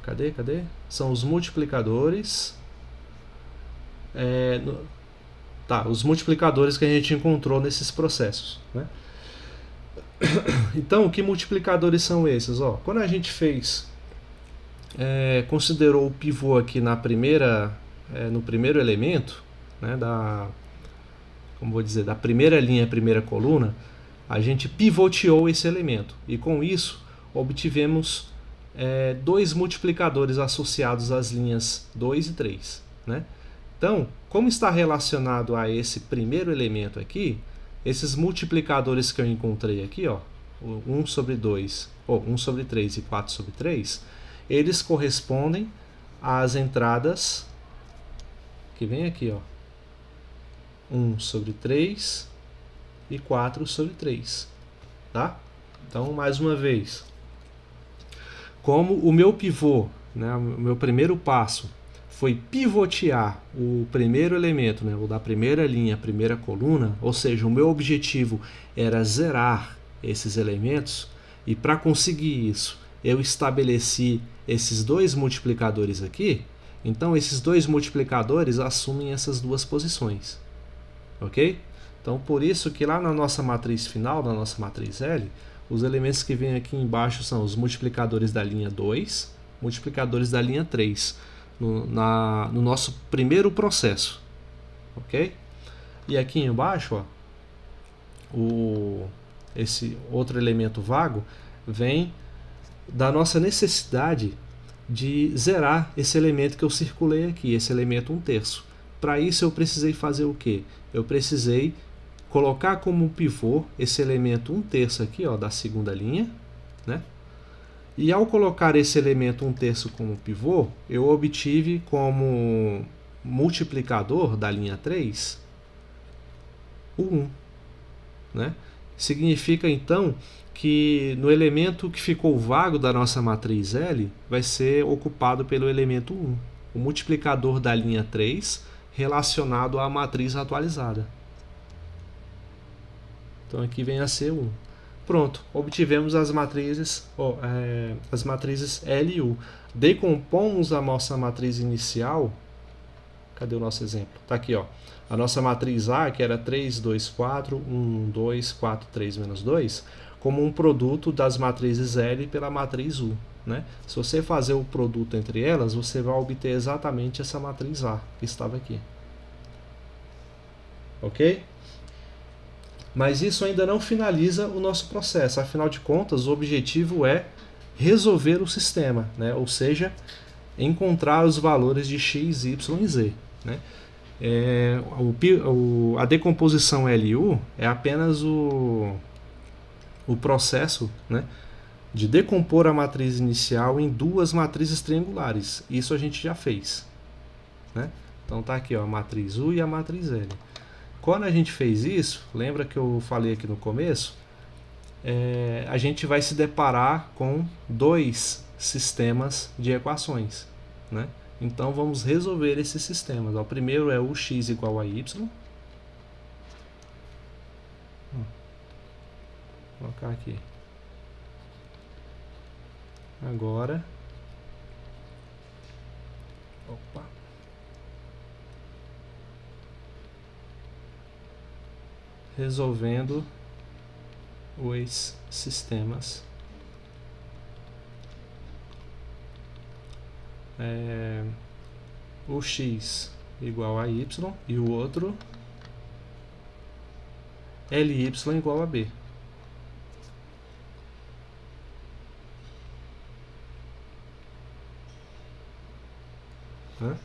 Cadê? São os multiplicadores... os multiplicadores que a gente encontrou nesses processos. Né? Então, que multiplicadores são esses? Ó, quando a gente considerou o pivô aqui no primeiro elemento, né, da primeira linha à primeira coluna, a gente pivoteou esse elemento. E com isso, obtivemos dois multiplicadores associados às linhas 2 e 3. Né? Então, como está relacionado a esse primeiro elemento aqui, esses multiplicadores que eu encontrei aqui, ó, 1 sobre 2, ou 1 sobre 3 e 4 sobre 3, eles correspondem às entradas que vem aqui, ó, 1 sobre 3 e 4 sobre 3. Tá? Então, mais uma vez, como o meu pivô, né, o meu primeiro passo, foi pivotear o primeiro elemento, né, o da primeira linha, a primeira coluna, ou seja, o meu objetivo era zerar esses elementos, e para conseguir isso, eu estabeleci esses dois multiplicadores aqui, então esses dois multiplicadores assumem essas duas posições. Ok? Então, por isso que lá na nossa matriz final, na nossa matriz L, os elementos que vêm aqui embaixo são os multiplicadores da linha 2, multiplicadores da linha 3, no nosso primeiro processo, ok? E aqui embaixo, ó, esse outro elemento vago vem da nossa necessidade de zerar esse elemento que eu circulei aqui, esse elemento 1/3. Para isso eu precisei fazer o quê? Eu precisei colocar como pivô esse elemento 1/3 aqui, ó, da segunda linha, né? E ao colocar esse elemento 1/3 como pivô, eu obtive como multiplicador da linha 3 o 1. Né? Significa então que no elemento que ficou vago da nossa matriz L vai ser ocupado pelo elemento 1, o multiplicador da linha 3 relacionado à matriz atualizada. Então aqui vem a ser 1. Pronto, obtivemos as matrizes L e U. Decompomos a nossa matriz inicial. Cadê o nosso exemplo? Está aqui, ó. A nossa matriz A, que era 3, 2, 4, 1, 2, 4, 3, menos 2, como um produto das matrizes L pela matriz U. Né? Se você fazer o produto entre elas, você vai obter exatamente essa matriz A, que estava aqui. Ok? Mas isso ainda não finaliza o nosso processo. Afinal de contas, o objetivo é resolver o sistema, né? Ou seja, encontrar os valores de x, y e z. Né? A decomposição LU é apenas o processo, né, de decompor a matriz inicial em duas matrizes triangulares. Isso a gente já fez, né? Então tá aqui, ó, a matriz U e a matriz L. Quando a gente fez isso, lembra que eu falei aqui no começo? A gente vai se deparar com dois sistemas de equações, né? Então vamos resolver esses sistemas. O primeiro é o x igual a y. Vou colocar aqui. Agora, opa, resolvendo os sistemas o x igual a y e o outro ly igual a b. Né?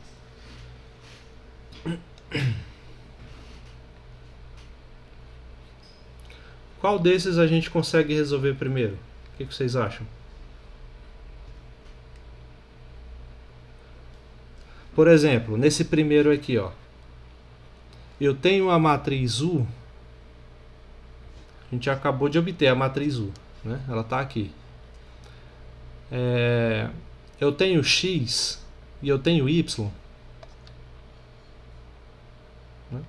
Qual desses a gente consegue resolver primeiro? O que vocês acham? Por exemplo, nesse primeiro aqui, ó, eu tenho a matriz U. A gente acabou de obter a matriz U, né? Ela está aqui. Eu tenho x e eu tenho y. Né?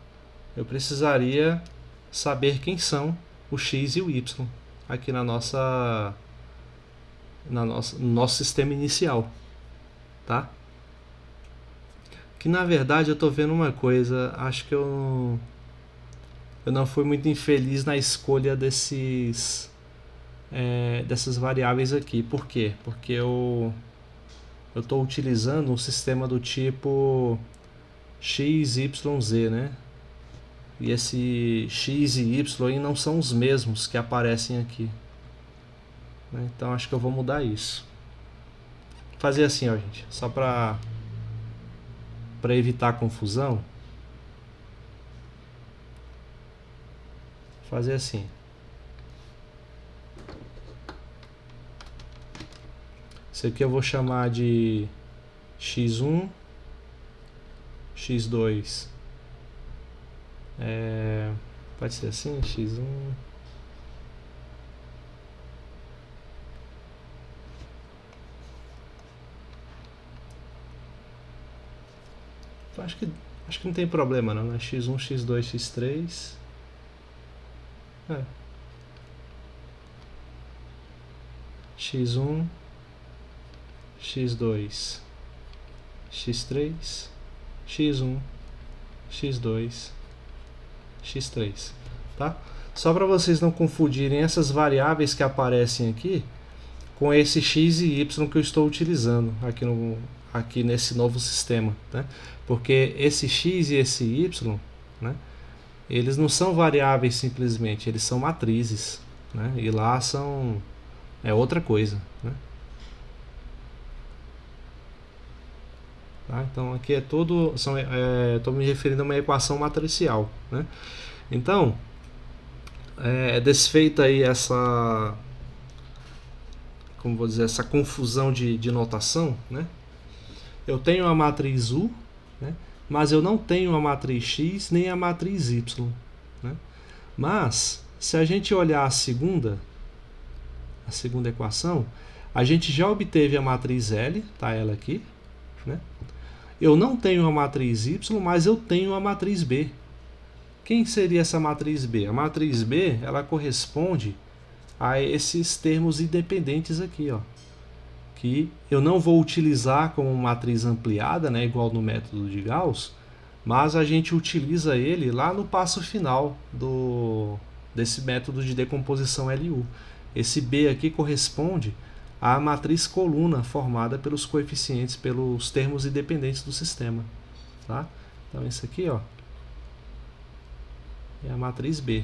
Eu precisaria saber quem são o x e o y aqui no nosso sistema inicial, tá? Que na verdade eu estou vendo uma coisa, acho que eu não fui muito infeliz na escolha dessas variáveis aqui. Por quê? Porque eu estou utilizando um sistema do tipo x, y, z, né? E esse x e y não são os mesmos que aparecem aqui, né? Então acho que eu vou mudar isso. Vou fazer assim, ó, gente, só para evitar confusão. Vou fazer assim. Isso aqui eu vou chamar de x1, x2. Pode ser assim, x1. Acho que não tem problema não, né? x1, x2, x3. x1, x2, x3, x1, x2, x3, tá? Só para vocês não confundirem essas variáveis que aparecem aqui com esse x e y que eu estou utilizando aqui nesse novo sistema, né? Porque esse x e esse y, né, eles não são variáveis simplesmente, eles são matrizes, né? E lá é outra coisa, né? Tá? Então aqui estou me referindo a uma equação matricial, né? Então, desfeita aí essa confusão de notação, né? Eu tenho a matriz U, né? Mas eu não tenho a matriz X nem a matriz Y, né? Mas se a gente olhar a segunda equação, a gente já obteve a matriz L, tá ela aqui, né? Eu não tenho a matriz Y, mas eu tenho a matriz B. Quem seria essa matriz B? A matriz B, ela corresponde a esses termos independentes aqui, ó, que eu não vou utilizar como matriz ampliada, né, igual no método de Gauss, mas a gente utiliza ele lá no passo final desse método de decomposição LU. Esse B aqui corresponde à matriz coluna formada pelos coeficientes, pelos termos independentes do sistema, tá? Então isso aqui, ó, é a matriz B,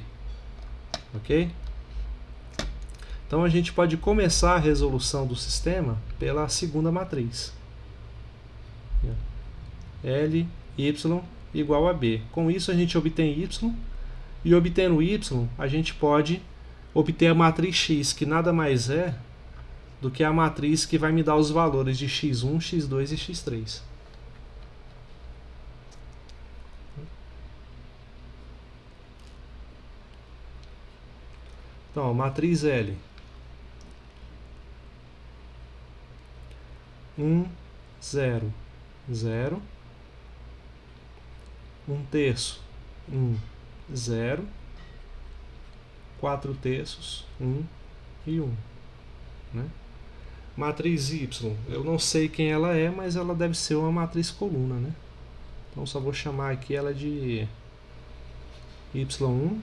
ok? Então a gente pode começar a resolução do sistema pela segunda matriz. L, Y, igual a B. Com isso a gente obtém Y, e obtendo Y a gente pode obter a matriz X, que nada mais é do que a matriz que vai me dar os valores de x1, x2 e x3. Então, a matriz L. 1, 0, 0. 1 terço, 1, 0. 4 terços, 1 e 1. Né? Matriz Y, eu não sei quem ela é, mas ela deve ser uma matriz coluna, né? Então só vou chamar aqui ela de Y1,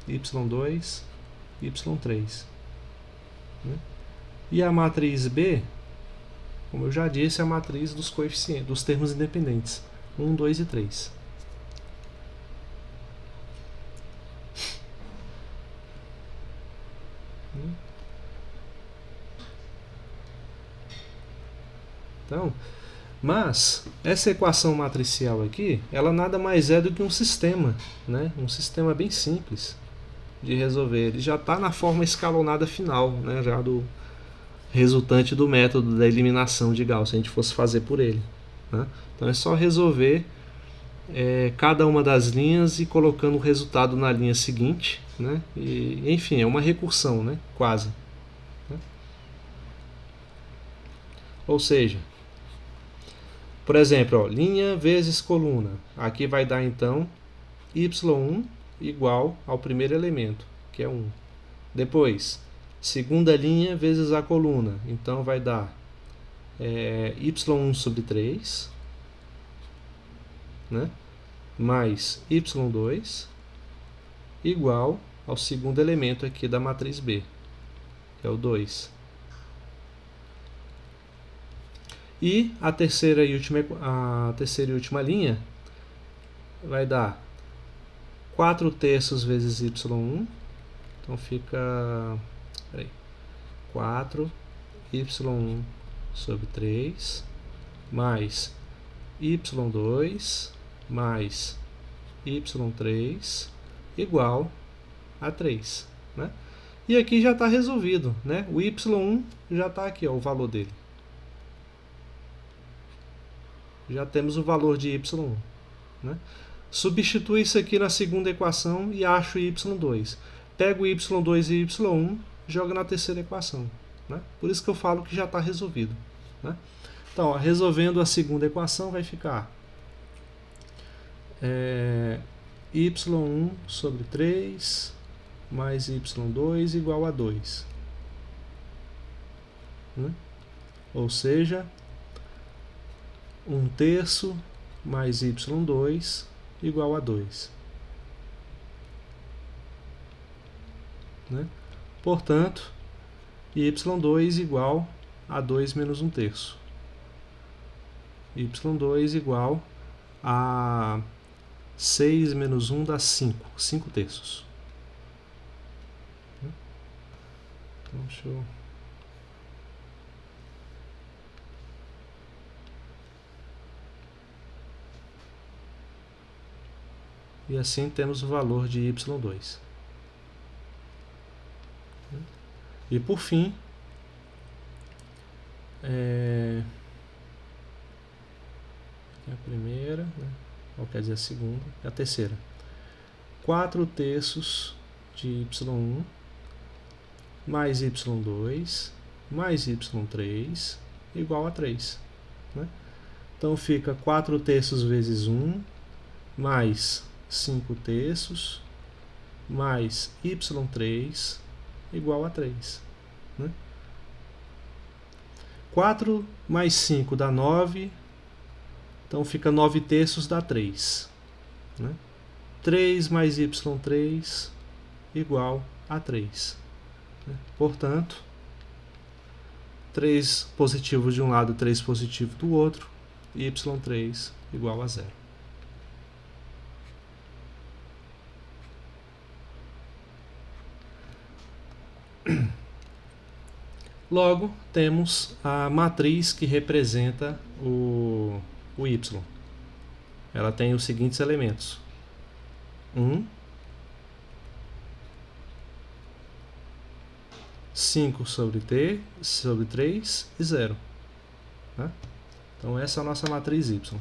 Y2, Y3. Né? E a matriz B, como eu já disse, é a matriz dos coeficientes, dos termos independentes, 1, 2 e 3. Então, mas essa equação matricial aqui, ela nada mais é do que um sistema, né? Um sistema bem simples de resolver. Ele já está na forma escalonada final, né? Já do resultante do método da eliminação de Gauss, se a gente fosse fazer por ele. Né? Então é só resolver cada uma das linhas e colocando o resultado na linha seguinte, né? E, enfim, é uma recursão, né? Quase. Né? Ou seja, por exemplo, ó, linha vezes coluna. Aqui vai dar então y1 igual ao primeiro elemento, que é 1. Depois, segunda linha vezes a coluna. Então vai dar y1 sobre 3, né? Mais y2 igual ao segundo elemento aqui da matriz B, que é o 2. E a terceira e última linha vai dar 4 terços vezes y1. Então fica 4 y1 sobre 3 mais y2 mais y3 igual a 3. Né? E aqui já está resolvido. Né? O y1 já está aqui, ó, o valor dele. Já temos o valor de y1. Né? Substitui isso aqui na segunda equação e acho y2. Pego y2 e y1, jogo na terceira equação. Né? Por isso que eu falo que já está resolvido. Né? Então, ó, resolvendo a segunda equação, vai ficar y1 sobre 3 mais y2 igual a 2. Né? Ou seja, 1 terço mais y2 igual a 2. Né? Portanto, y2 igual a 2 menos 1 terço. y2 igual a 6 menos 1 dá 5. 5 terços. Então, deixa eu... E assim temos o valor de y2. E por fim, aqui é a primeira, né? Ou quer dizer a segunda, e a terceira. 4 terços de y1 mais y2 mais y3 igual a 3. Né? Então fica 4 terços vezes 1 mais 5 terços mais y3 igual a 3. Né? 4 mais 5 dá 9, então fica 9 terços dá 3. Né? 3 mais y3 igual a 3. Né? Portanto, 3 positivo de um lado, 3 positivo do outro, y3 igual a 0. Logo, temos a matriz que representa o y. ela tem os seguintes elementos: 1, 5 sobre 3 e 0. Tá? Então essa é a nossa matriz Y.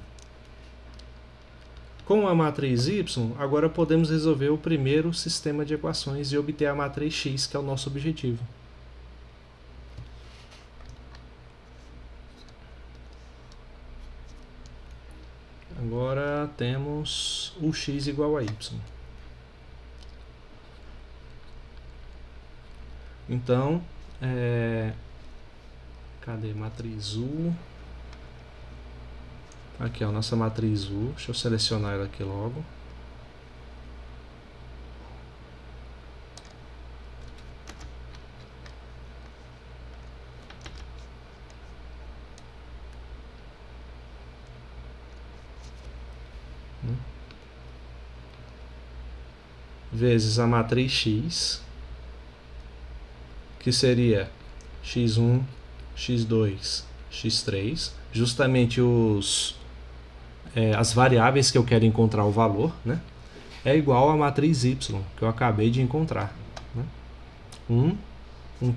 Com a matriz Y, agora podemos resolver o primeiro sistema de equações e obter a matriz X, que é o nosso objetivo. Agora temos o X igual a Y. Então, cadê matriz U? Aqui, ó, a nossa matriz U. Deixa eu selecionar ela aqui logo. Vezes a matriz X, que seria x1, x2, x3, justamente as variáveis que eu quero encontrar o valor, né? É igual à matriz Y, que eu acabei de encontrar. Né? 1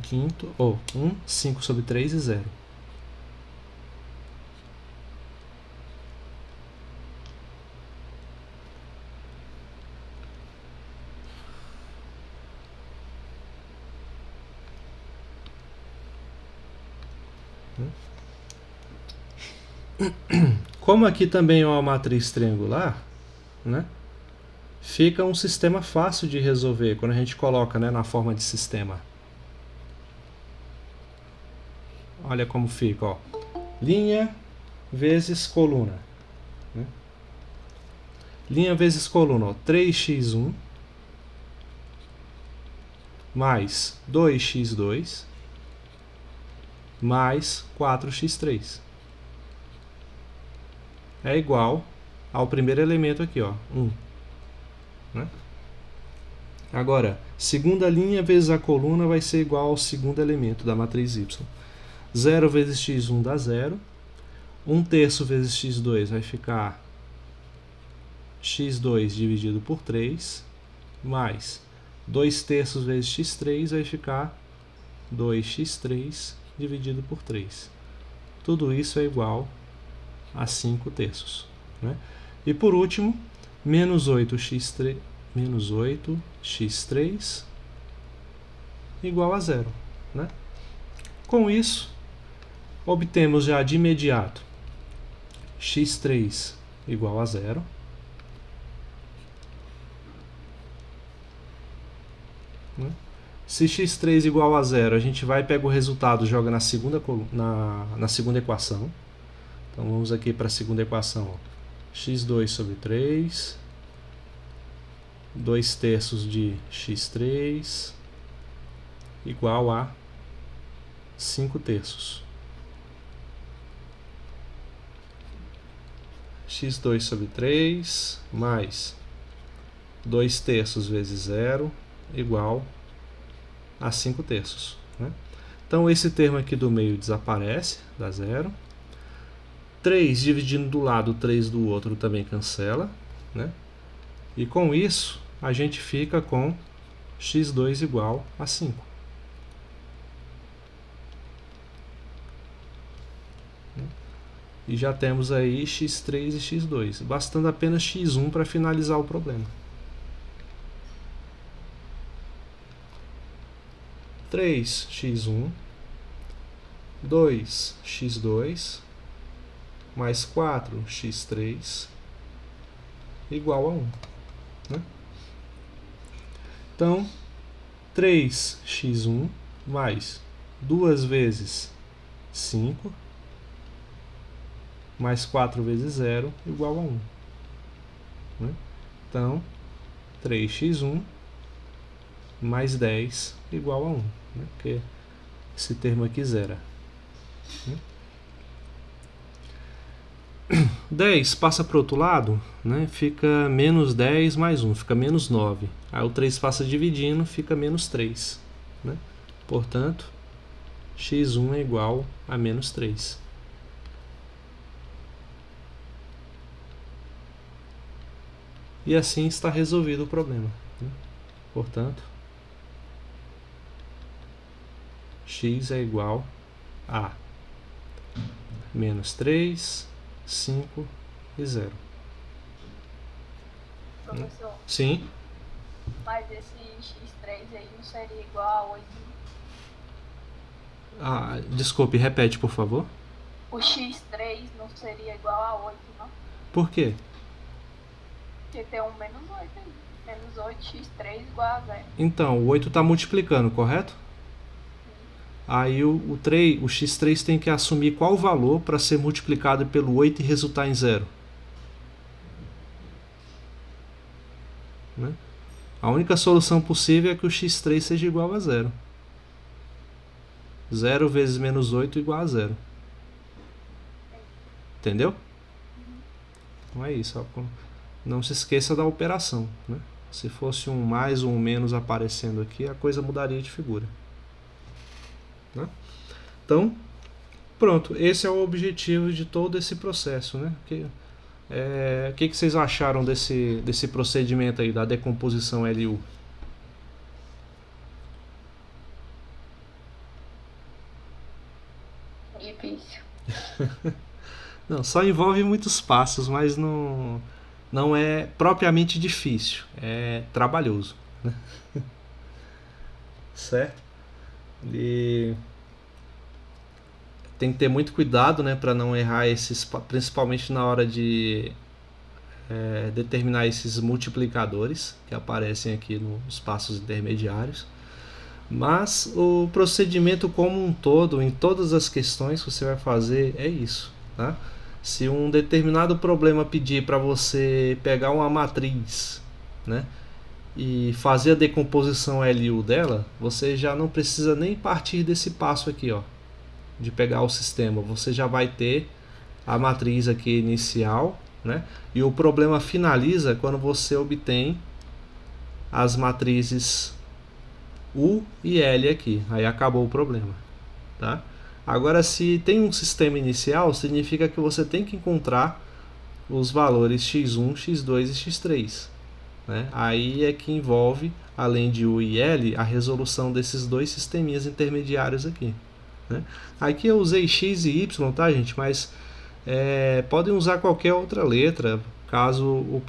quinto, ou 5 sobre 3 e 0. Como aqui também é uma matriz triangular, né, fica um sistema fácil de resolver quando a gente coloca, né, na forma de sistema. Olha como fica, ó. Linha vezes coluna. Né? Linha vezes coluna, ó, 3x1 mais 2x2 mais 4x3. É igual ao primeiro elemento aqui, ó, 1. Né? Agora, segunda linha vezes a coluna vai ser igual ao segundo elemento da matriz Y. 0 vezes x1 dá 0. 1 terço vezes x2 vai ficar x2 dividido por 3, mais 2 terços vezes x3 vai ficar 2x3 dividido por 3. Tudo isso é igual a 5 terços. Né? E por último, menos 8x3 igual a 0. Né? Com isso, obtemos já de imediato x3 igual a 0. Né? Se x3 igual a 0, a gente vai pegar o resultado e joga na segunda equação. Então vamos aqui para a segunda equação. Ó. x2 sobre 3, 2 terços de x3 igual a 5 terços. x2 sobre 3 mais 2 terços vezes 0 igual a 5 terços. Né? Então esse termo aqui do meio desaparece, dá 0. 3 dividindo do lado, 3 do outro também cancela. Né? E com isso, a gente fica com x2 igual a 5. E já temos aí x3 e x2, bastando apenas x1 para finalizar o problema. 3x1, 2x2, mais 4x3, igual a 1. Né? Então, 3x1 mais 2 vezes 5, mais 4 vezes 0, igual a 1. Né? Então, 3x1 mais 10 igual a 1. Né? Porque esse termo aqui zera. Né? 10 passa para o outro lado, né? Fica menos 10 mais 1, fica menos 9. Aí o 3 passa dividindo, fica menos 3. Né? Portanto, x1 é igual a menos 3. E assim está resolvido o problema, né? Portanto, x é igual a menos 3, 5 e 0. Professor, Sim? mas esse x3 aí não seria igual a 8? Desculpe, repete, por favor. O x3 não seria igual a 8, não? Por quê? Porque tem um menos 8 aí. Menos 8, x3 igual a 0. Então, o 8 está multiplicando, correto? Aí o x3 tem que assumir qual valor para ser multiplicado pelo 8 e resultar em 0? Né? A única solução possível é que o x3 seja igual a 0. 0 vezes menos 8 igual a 0. Entendeu? Então é isso. Não se esqueça da operação, né? Se fosse um mais ou um menos aparecendo aqui, a coisa mudaria de figura. Né? Então, pronto. Esse é o objetivo de todo esse processo, né? O que vocês acharam desse procedimento aí, da decomposição LU? Difícil. Não, só envolve muitos passos, mas não é propriamente difícil. É trabalhoso. Né? Certo? E tem que ter muito cuidado, né, para não errar principalmente na hora de determinar esses multiplicadores que aparecem aqui nos passos intermediários. Mas o procedimento como um todo, em todas as questões que você vai fazer, é isso. Tá? Se um determinado problema pedir para você pegar uma matriz, né, e fazer a decomposição LU dela, você já não precisa nem partir desse passo aqui, ó, de pegar o sistema. Você já vai ter a matriz aqui inicial, né, e o problema finaliza quando você obtém as matrizes U e L aqui. Aí acabou o problema. Tá? Agora, se tem um sistema inicial, significa que você tem que encontrar os valores x1, x2 e x3. Né? Aí é que envolve, além de U e L, a resolução desses dois sisteminhas intermediários aqui. Né? Aqui eu usei x e y, tá, gente? Mas podem usar qualquer outra letra, caso o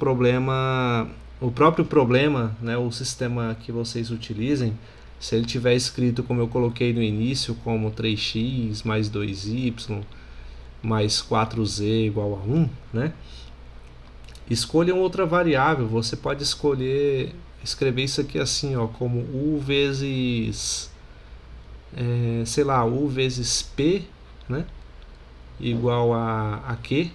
próprio problema, né, o sistema que vocês utilizem, se ele tiver escrito como eu coloquei no início, como 3x mais 2y mais 4z igual a 1, né? Escolham outra variável. Você pode escrever isso aqui assim, ó, como u vezes, sei lá, u vezes p, né? Igual a q,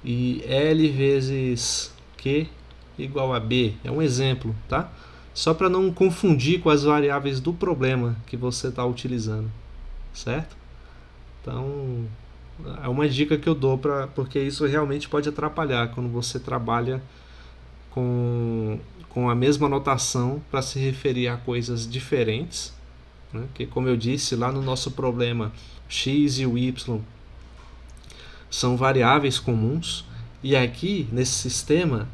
e L vezes Q igual a B. É um exemplo, tá? Só para não confundir com as variáveis do problema que você está utilizando, certo? Então, é uma dica que eu dou, porque isso realmente pode atrapalhar quando você trabalha com a mesma notação para se referir a coisas diferentes, né? Que, como eu disse, lá no nosso problema, x e o y são variáveis comuns, e aqui nesse sistema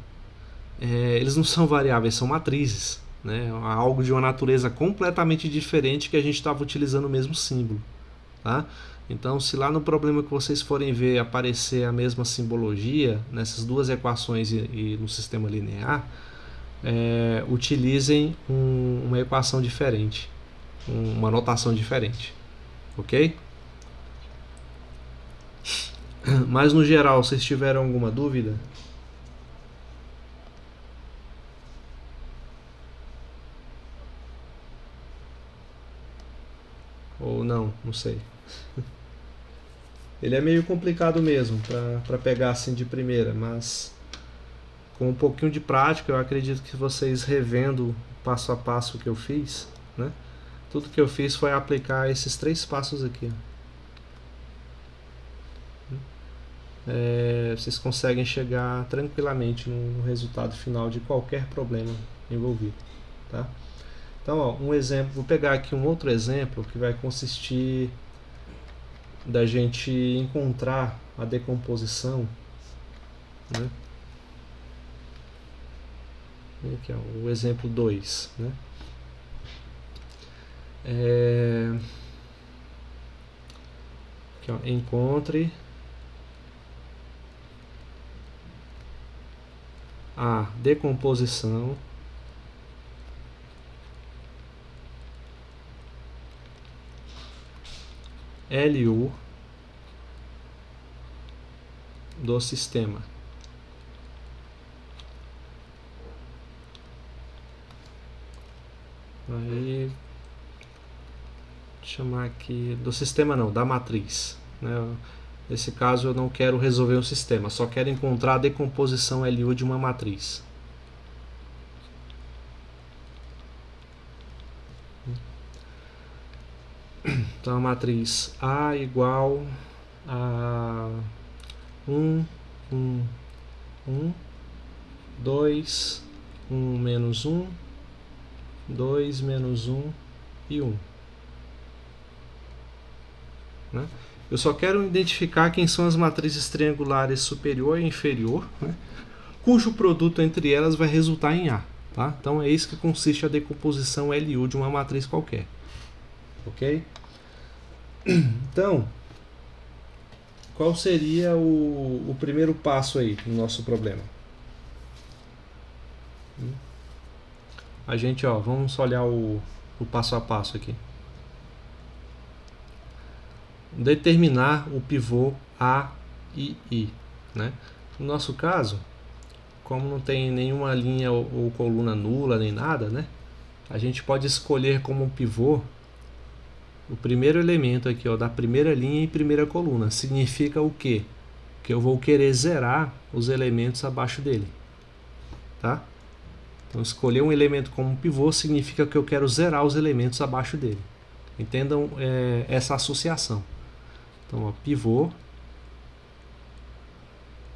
eles não são variáveis, são matrizes, né? Algo de uma natureza completamente diferente que a gente estava utilizando o mesmo símbolo, tá? Então, se lá no problema que vocês forem ver aparecer a mesma simbologia nessas duas equações e no sistema linear, utilizem uma equação diferente, uma notação diferente, ok? Mas no geral, vocês tiveram alguma dúvida? Ou não, não sei. Ele é meio complicado mesmo para pegar assim de primeira, mas com um pouquinho de prática, eu acredito que vocês revendo passo a passo o que eu fiz, né? Tudo que eu fiz foi aplicar esses 3 passos aqui. Vocês conseguem chegar tranquilamente no resultado final de qualquer problema envolvido, tá? Então, ó, um exemplo, vou pegar aqui um outro exemplo que vai consistir da gente encontrar a decomposição, né, Aqui, ó, o exemplo 2, né? Aqui, ó, encontre a decomposição LU do sistema. Aí, chamar aqui do sistema não, da matriz, né? Nesse caso eu não quero resolver um sistema, só quero encontrar a decomposição LU de uma matriz. Então a matriz A igual a 1, 1, 1, 2, 1 menos 1, 2 menos 1 e 1. Né? Eu só quero identificar quem são as matrizes triangulares superior e inferior, né? Cujo produto entre elas vai resultar em A. Tá? Então é isso que consiste a decomposição LU de uma matriz qualquer. Ok? Então, qual seria o primeiro passo aí no nosso problema? A gente, ó, vamos olhar o passo a passo aqui. Determinar o pivô A e I, né? No nosso caso, como não tem nenhuma linha ou coluna nula nem nada, né? A gente pode escolher como pivô o primeiro elemento aqui, ó, da primeira linha e primeira coluna. Significa o quê? Que eu vou querer zerar os elementos abaixo dele, tá? Então, escolher um elemento como pivô significa que eu quero zerar os elementos abaixo dele. Entendam essa associação. Então, ó, pivô,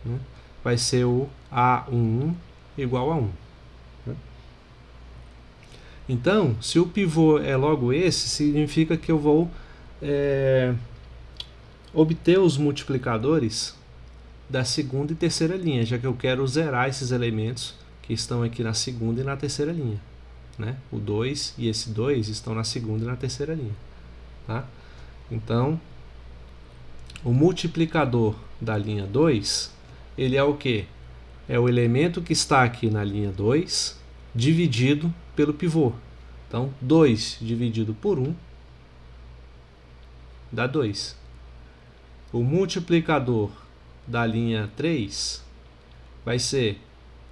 né, vai ser o A11 igual a 1. Né? Então, se o pivô é logo esse, significa que eu vou obter os multiplicadores da segunda e terceira linha, já que eu quero zerar esses elementos que estão aqui na segunda e na terceira linha. Né? O 2 e esse 2 estão na segunda e na terceira linha. Tá? Então, o multiplicador da linha 2, ele é o quê? É o elemento que está aqui na linha 2, dividido pelo pivô. Então, 2 dividido por 1 dá 2. O multiplicador da linha 3 vai ser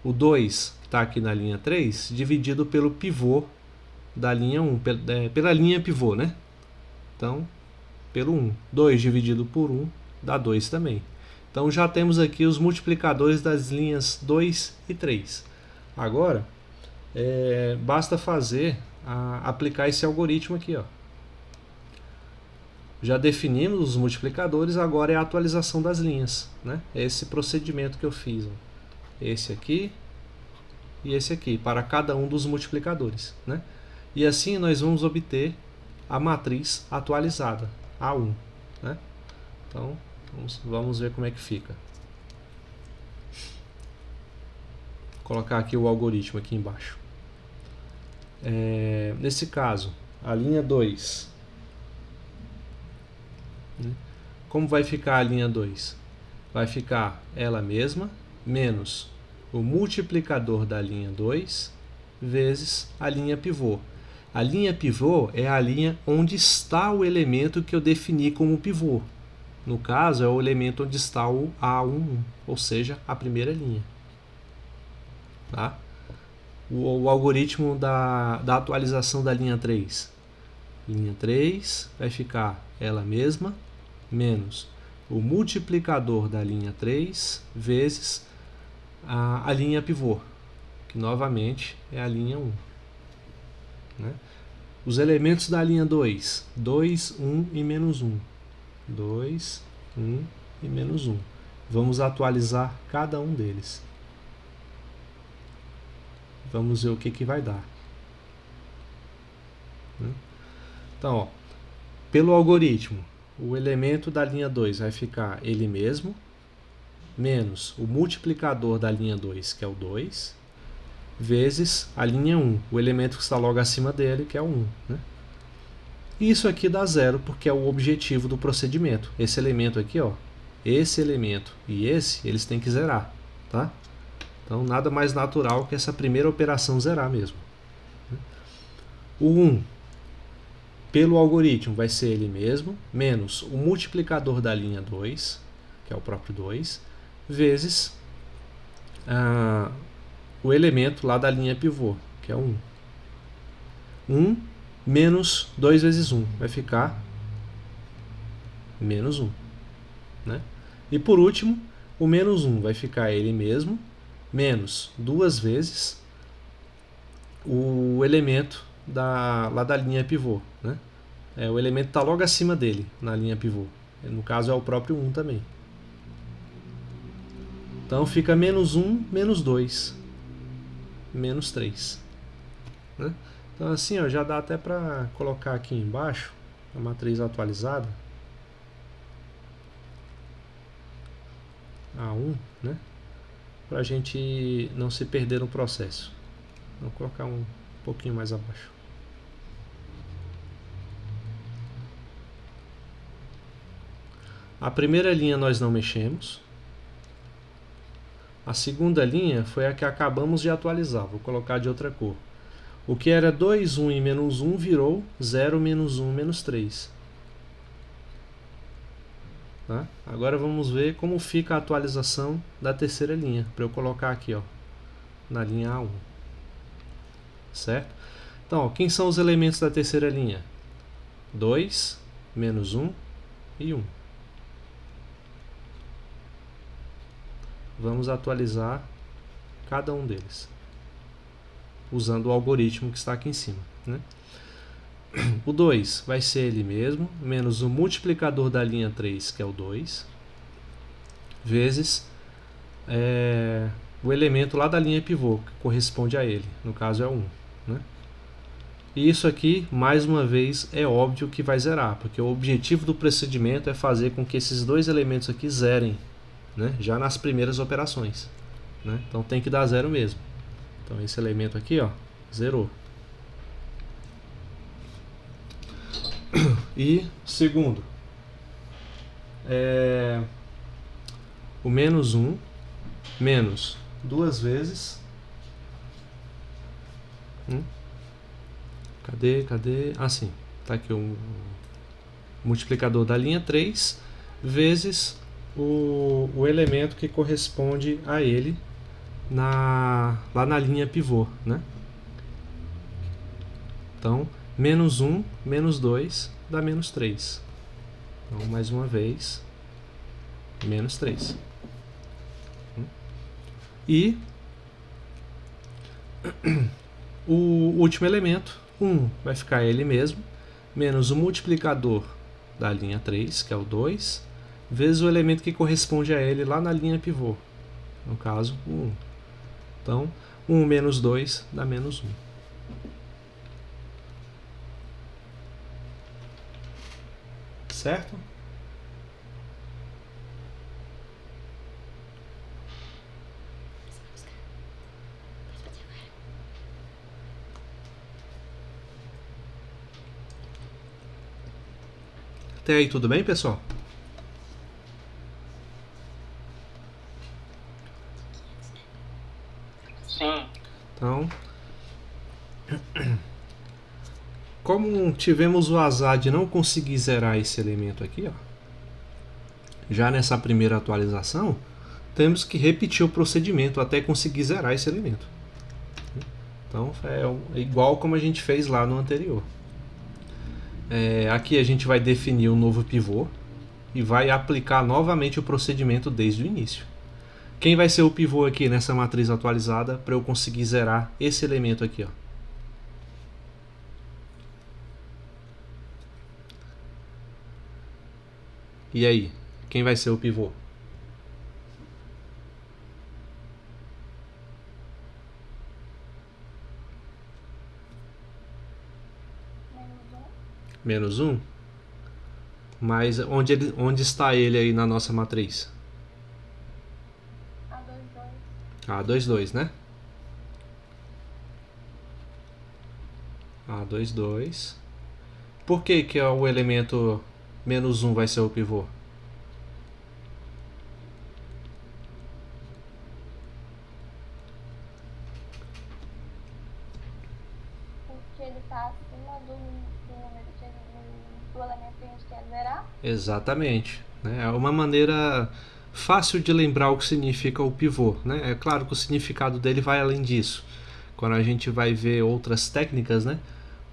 o 2 que está aqui na linha 3, dividido pelo pivô da linha 1, pela linha pivô, né? Então, pelo 1. 2 dividido por 1 dá 2 também. Então já temos aqui os multiplicadores das linhas 2 e 3. Agora, basta aplicar esse algoritmo aqui. Ó. Já definimos os multiplicadores, agora é a atualização das linhas. Né? É esse procedimento que eu fiz. Ó. Esse aqui e esse aqui, para cada um dos multiplicadores. Né? E assim nós vamos obter a matriz atualizada. A1, né? Então, vamos ver como é que fica. Vou colocar aqui o algoritmo aqui embaixo. Nesse caso, a linha 2. Né? Como vai ficar a linha 2? Vai ficar ela mesma, menos o multiplicador da linha 2, vezes a linha pivô. A linha pivô é a linha onde está o elemento que eu defini como pivô. No caso, é o elemento onde está o A11, ou seja, a primeira linha. Tá? O algoritmo da atualização da linha 3. Linha 3 vai ficar ela mesma, menos o multiplicador da linha 3, vezes a linha pivô, que novamente é a linha 1. Né? Os elementos da linha 2, 2, 1 e menos 1. 2, 1 e menos 1. Vamos atualizar cada um deles. Vamos ver o que vai dar. Então, ó, pelo algoritmo, o elemento da linha 2 vai ficar ele mesmo, menos o multiplicador da linha 2, que é o 2, vezes a linha 1, o elemento que está logo acima dele, que é o 1. Né? E isso aqui dá 0, porque é o objetivo do procedimento. Esse elemento aqui, ó, esse elemento e esse, eles têm que zerar. Tá? Então, nada mais natural que essa primeira operação zerar mesmo. O 1, pelo algoritmo, vai ser ele mesmo, menos o multiplicador da linha 2, que é o próprio 2, vezes o elemento lá da linha pivô, que é o 1. 1 menos 2 vezes 1 vai ficar menos 1. Né? E por último, o menos 1 vai ficar ele mesmo, menos 2 vezes o elemento lá da linha pivô. Né? O elemento está logo acima dele, na linha pivô. No caso é o próprio 1 também. Então fica menos 1, menos 2, menos 3. Né? Então assim, ó, já dá até para colocar aqui embaixo a matriz atualizada. A1, né? Para a gente não se perder no processo. Vou colocar um pouquinho mais abaixo. A primeira linha nós não mexemos. A segunda linha foi a que acabamos de atualizar. Vou colocar de outra cor. O que era 2, 1 e menos 1 virou 0, menos 1, menos 3. Tá? Agora vamos ver como fica a atualização da terceira linha. Para eu colocar aqui, ó, na linha A1. Certo? Então, ó, quem são os elementos da terceira linha? 2, menos 1 e 1. Vamos atualizar cada um deles, usando o algoritmo que está aqui em cima. Né? O 2 vai ser ele mesmo, menos o multiplicador da linha 3, que é o 2, vezes o elemento lá da linha pivô, que corresponde a ele, no caso é 1. Né? E isso aqui, mais uma vez, é óbvio que vai zerar, porque o objetivo do procedimento é fazer com que esses dois elementos aqui zerem, né? Já nas primeiras operações. Né? Então tem que dar 0 mesmo. Então esse elemento aqui, ó, zerou. E segundo, o menos 1 menos 2 vezes. Cadê? Ah, sim. Tá aqui o multiplicador da linha 3 vezes o elemento que corresponde a ele lá na linha pivô. Né? Então, menos 1 menos 2 dá menos 3. Então, mais uma vez, menos 3. E o último elemento, 1, vai ficar ele mesmo, menos o multiplicador da linha 3, que é o 2, vezes o elemento que corresponde a ele lá na linha pivô. No caso, o 1. Então, 1 menos 2 dá menos 1. Certo? Até aí tudo bem, pessoal? Sim. Então, como tivemos o azar de não conseguir zerar esse elemento aqui, ó, já nessa primeira atualização, temos que repetir o procedimento até conseguir zerar esse elemento. Então, é igual como a gente fez lá no anterior. Aqui a gente vai definir um novo pivô e vai aplicar novamente o procedimento desde o início. Quem vai ser o pivô aqui nessa matriz atualizada para eu conseguir zerar esse elemento aqui, ó? E aí, quem vai ser o pivô? Menos 1? Mas onde está ele aí na nossa matriz? A22. A22, né? A2, 2. Por que que o elemento menos 1 vai ser o pivô? Porque ele está acima do número do elemento que a gente quer zerar. Exatamente. É uma maneira fácil de lembrar o que significa o pivô. Né? É claro que o significado dele vai além disso. Quando a gente vai ver outras técnicas, né?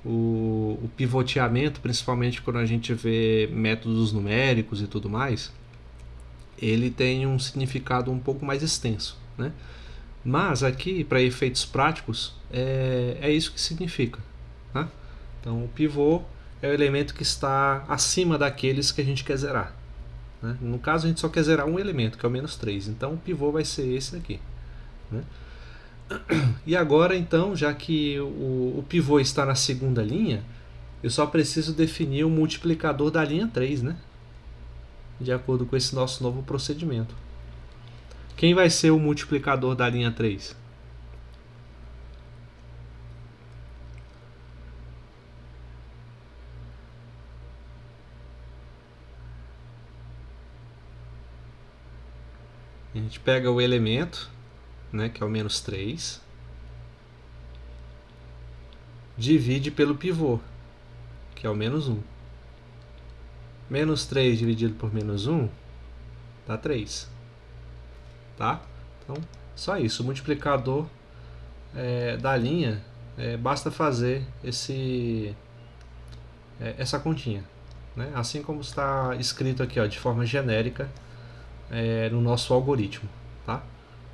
O pivoteamento, principalmente quando a gente vê métodos numéricos e tudo mais, ele tem um significado um pouco mais extenso. Né? Mas aqui, para efeitos práticos, é isso que significa. Tá? Então, o pivô é o elemento que está acima daqueles que a gente quer zerar. Né? No caso, a gente só quer zerar um elemento, que é o menos 3. Então, o pivô vai ser esse aqui. Né? E agora, então, já que o pivô está na segunda linha, eu só preciso definir o multiplicador da linha 3, né? De acordo com esse nosso novo procedimento. Quem vai ser o multiplicador da linha 3? A gente pega o elemento, né, que é o menos 3, divide pelo pivô, que é o menos 1. Menos 3 dividido por menos 1 dá 3. Tá? Então, só isso. O multiplicador da linha, basta fazer essa continha. Né? Assim como está escrito aqui, ó, de forma genérica no nosso algoritmo. Tá?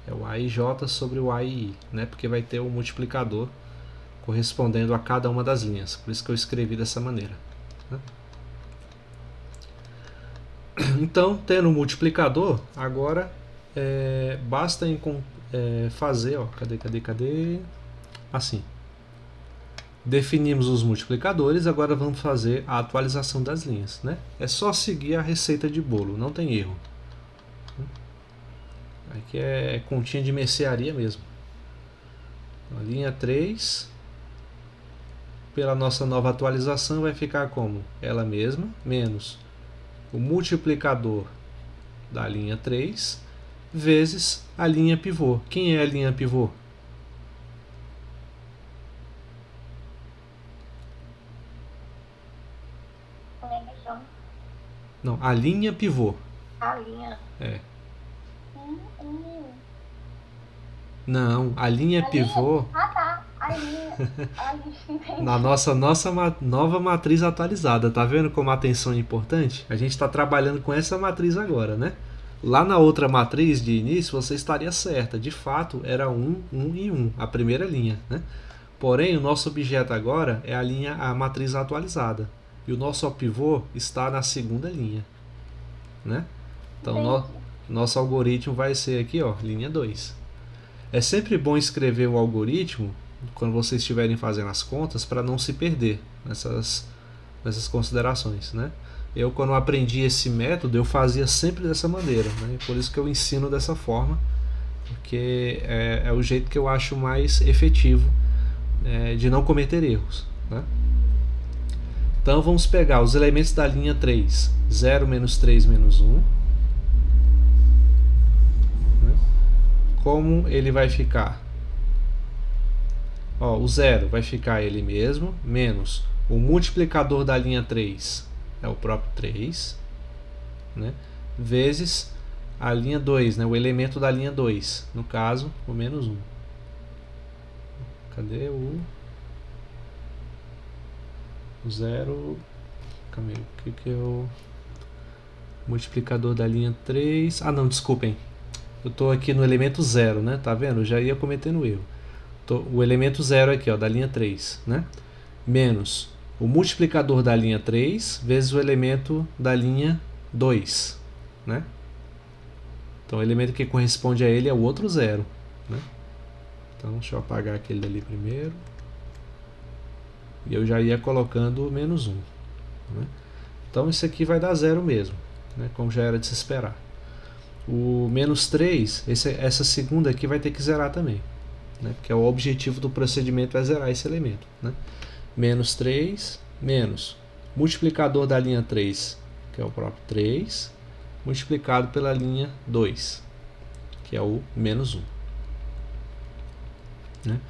É o AIJ sobre o AII, né? Porque vai ter o multiplicador correspondendo a cada uma das linhas. Por isso que eu escrevi dessa maneira. Né? Então, tendo o multiplicador, agora basta fazer, ó, cadê? Assim. Definimos os multiplicadores, agora vamos fazer a atualização das linhas. Né? É só seguir a receita de bolo, não tem erro. Aqui é continha de mercearia mesmo. A linha 3, pela nossa nova atualização, vai ficar como? Ela mesma, menos o multiplicador da linha 3, vezes a linha pivô. Quem é a linha pivô? Não, a linha pivô. A linha. Não, a linha pivô. Ah, tá. A linha. Na nossa nova matriz atualizada. Tá vendo como a atenção é importante? A gente está trabalhando com essa matriz agora, né? Lá na outra matriz de início você estaria certa. De fato, era 1, 1 e 1, a primeira linha, né? Porém, o nosso objeto agora é a matriz atualizada. E o nosso pivô está na segunda linha. Né? Então, nosso algoritmo vai ser aqui, ó, linha 2. É sempre bom escrever o algoritmo quando vocês estiverem fazendo as contas para não se perder nessas considerações. Né? Eu, quando aprendi esse método, eu fazia sempre dessa maneira. Né? Por isso que eu ensino dessa forma, porque é o jeito que eu acho mais efetivo de não cometer erros. Né? Então vamos pegar os elementos da linha 3, 0, menos 3, menos 1. Né? Como ele vai ficar? Ó, o 0 vai ficar ele mesmo, menos o multiplicador da linha 3, é o próprio 3, né? Vezes a linha 2, né? O elemento da linha 2, no caso, o menos 1. Cadê o 0? Calma aí, o que é o multiplicador da linha 3? Ah, não, desculpem. Eu estou aqui no elemento 0, né? Tá vendo? Eu já ia cometendo erro. O elemento 0 aqui, ó, da linha 3, né? Menos o multiplicador da linha 3 vezes o elemento da linha 2, né? Então o elemento que corresponde a ele é o outro 0, né? Então deixa eu apagar aquele dali primeiro. E eu já ia colocando o menos 1. Né? Então isso aqui vai dar 0 mesmo, né? Como já era de se esperar. O menos 3, essa segunda aqui vai ter que zerar também. Né? Porque o objetivo do procedimento é zerar esse elemento. Né? menos 3, menos multiplicador da linha 3, que é o próprio 3, multiplicado pela linha 2, que é o menos 1. Né?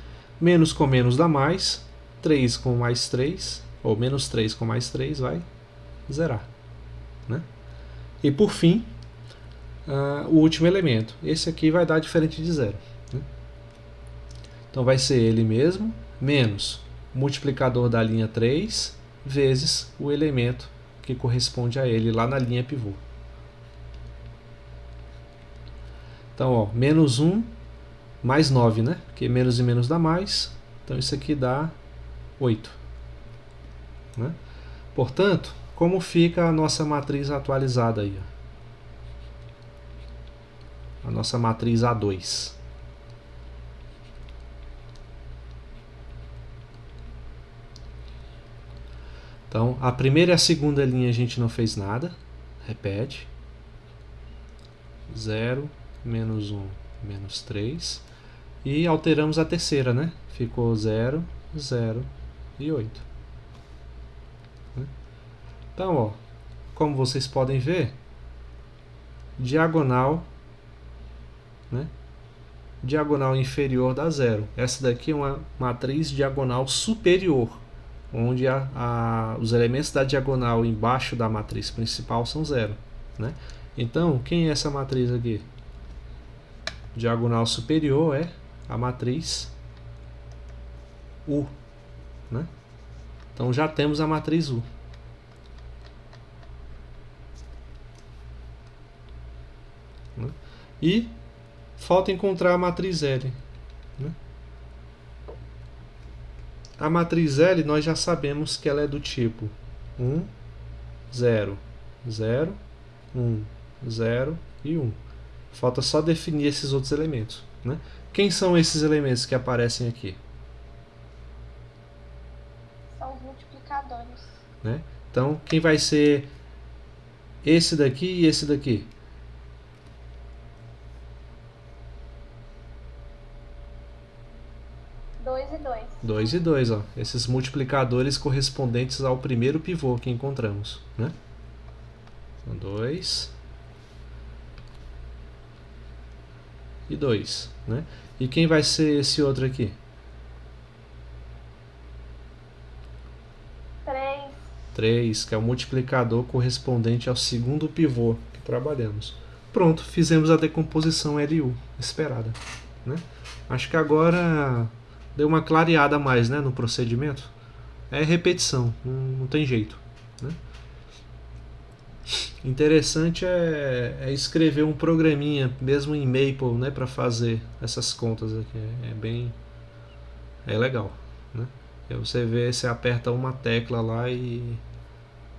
Menos com menos dá mais, 3 com mais 3, ou menos 3 com mais 3 vai zerar. Né? E por fim, o último elemento. Esse aqui vai dar diferente de zero. Né? Então vai ser ele mesmo, menos multiplicador da linha 3, vezes o elemento que corresponde a ele lá na linha pivô. Então, ó, menos 1 mais 9, né? Porque menos e menos dá mais. Então, isso aqui dá 8. Né? Portanto, como fica a nossa matriz atualizada aí? Ó? A nossa matriz A2. Então, a primeira e a segunda linha a gente não fez nada. Repete. 0, menos 1, menos 3. E alteramos a terceira, né? Ficou 0, 0 e 8. Então, ó, como vocês podem ver, diagonal, né? Diagonal inferior dá 0. Essa daqui é uma matriz diagonal superior, onde os elementos da diagonal embaixo da matriz principal são 0. Né? Então, quem é essa matriz aqui? Diagonal superior é a matriz U. Né? Então, já temos a matriz U. Né? E falta encontrar a matriz L. Né? A matriz L nós já sabemos que ela é do tipo 1, 0, 0, 1, 0 e 1. Falta só definir esses outros elementos. Né? Quem são esses elementos que aparecem aqui? São os multiplicadores. Né? Então, quem vai ser esse daqui e esse daqui? 2 e 2. 2 e 2, ó. Esses multiplicadores correspondentes ao primeiro pivô que encontramos. Né? Então, 2 e 2. Né? E quem vai ser esse outro aqui? 3. 3, que é o multiplicador correspondente ao segundo pivô que trabalhamos. Pronto, fizemos a decomposição LU esperada. Né? Acho que agora deu uma clareada a mais, né, no procedimento. É repetição, não tem jeito. Né? Interessante é escrever um programinha, mesmo em Maple, né, para fazer essas contas aqui. É legal. Né? Aí você vê, você aperta uma tecla lá e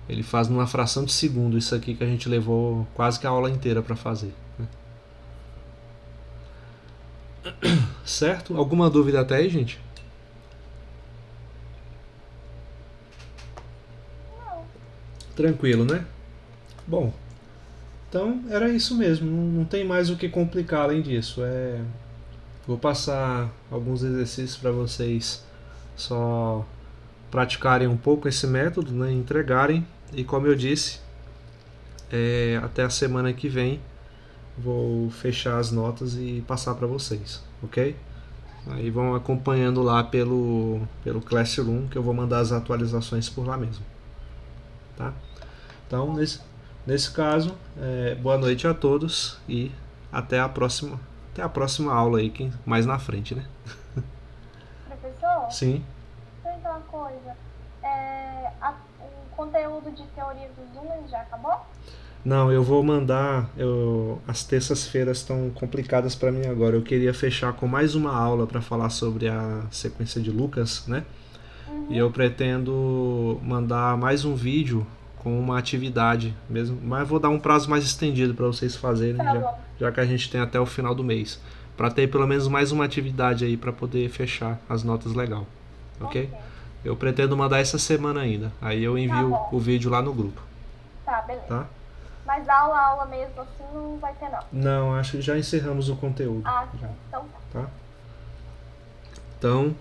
ele faz numa fração de segundo isso aqui que a gente levou quase que a aula inteira para fazer. Né? Certo? Alguma dúvida até aí, gente? Não. Tranquilo, né? Bom, então era isso mesmo. Não tem mais o que complicar além disso. Vou passar alguns exercícios para vocês só praticarem um pouco esse método, né? Entregarem. E como eu disse, até a semana que vem vou fechar as notas e passar para vocês, ok? Aí vão acompanhando lá pelo Classroom, que eu vou mandar as atualizações por lá mesmo. Tá? Então, nesse caso, boa noite a todos e até a próxima aula aí, mais na frente, né? Professor? Sim. Deixa eu dizer uma coisa. O conteúdo de teoria dos números já acabou? Não, eu vou mandar. As terças-feiras estão complicadas para mim agora. Eu queria fechar com mais uma aula para falar sobre a sequência de Lucas, né? Uhum. E eu pretendo mandar mais um vídeo com uma atividade mesmo, mas vou dar um prazo mais estendido para vocês fazerem, já que a gente tem até o final do mês, para ter pelo menos mais uma atividade aí para poder fechar as notas legal, ok? Eu pretendo mandar essa semana ainda, aí eu envio o vídeo lá no grupo. Tá, beleza. Tá? Mas aula mesmo assim não vai ter não? Não, acho que já encerramos o conteúdo. Ah, sim. Então tá. Então,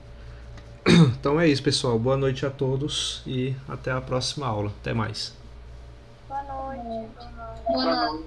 Então é isso, pessoal. Boa noite a todos e até a próxima aula. Até mais. Boa noite. Boa noite.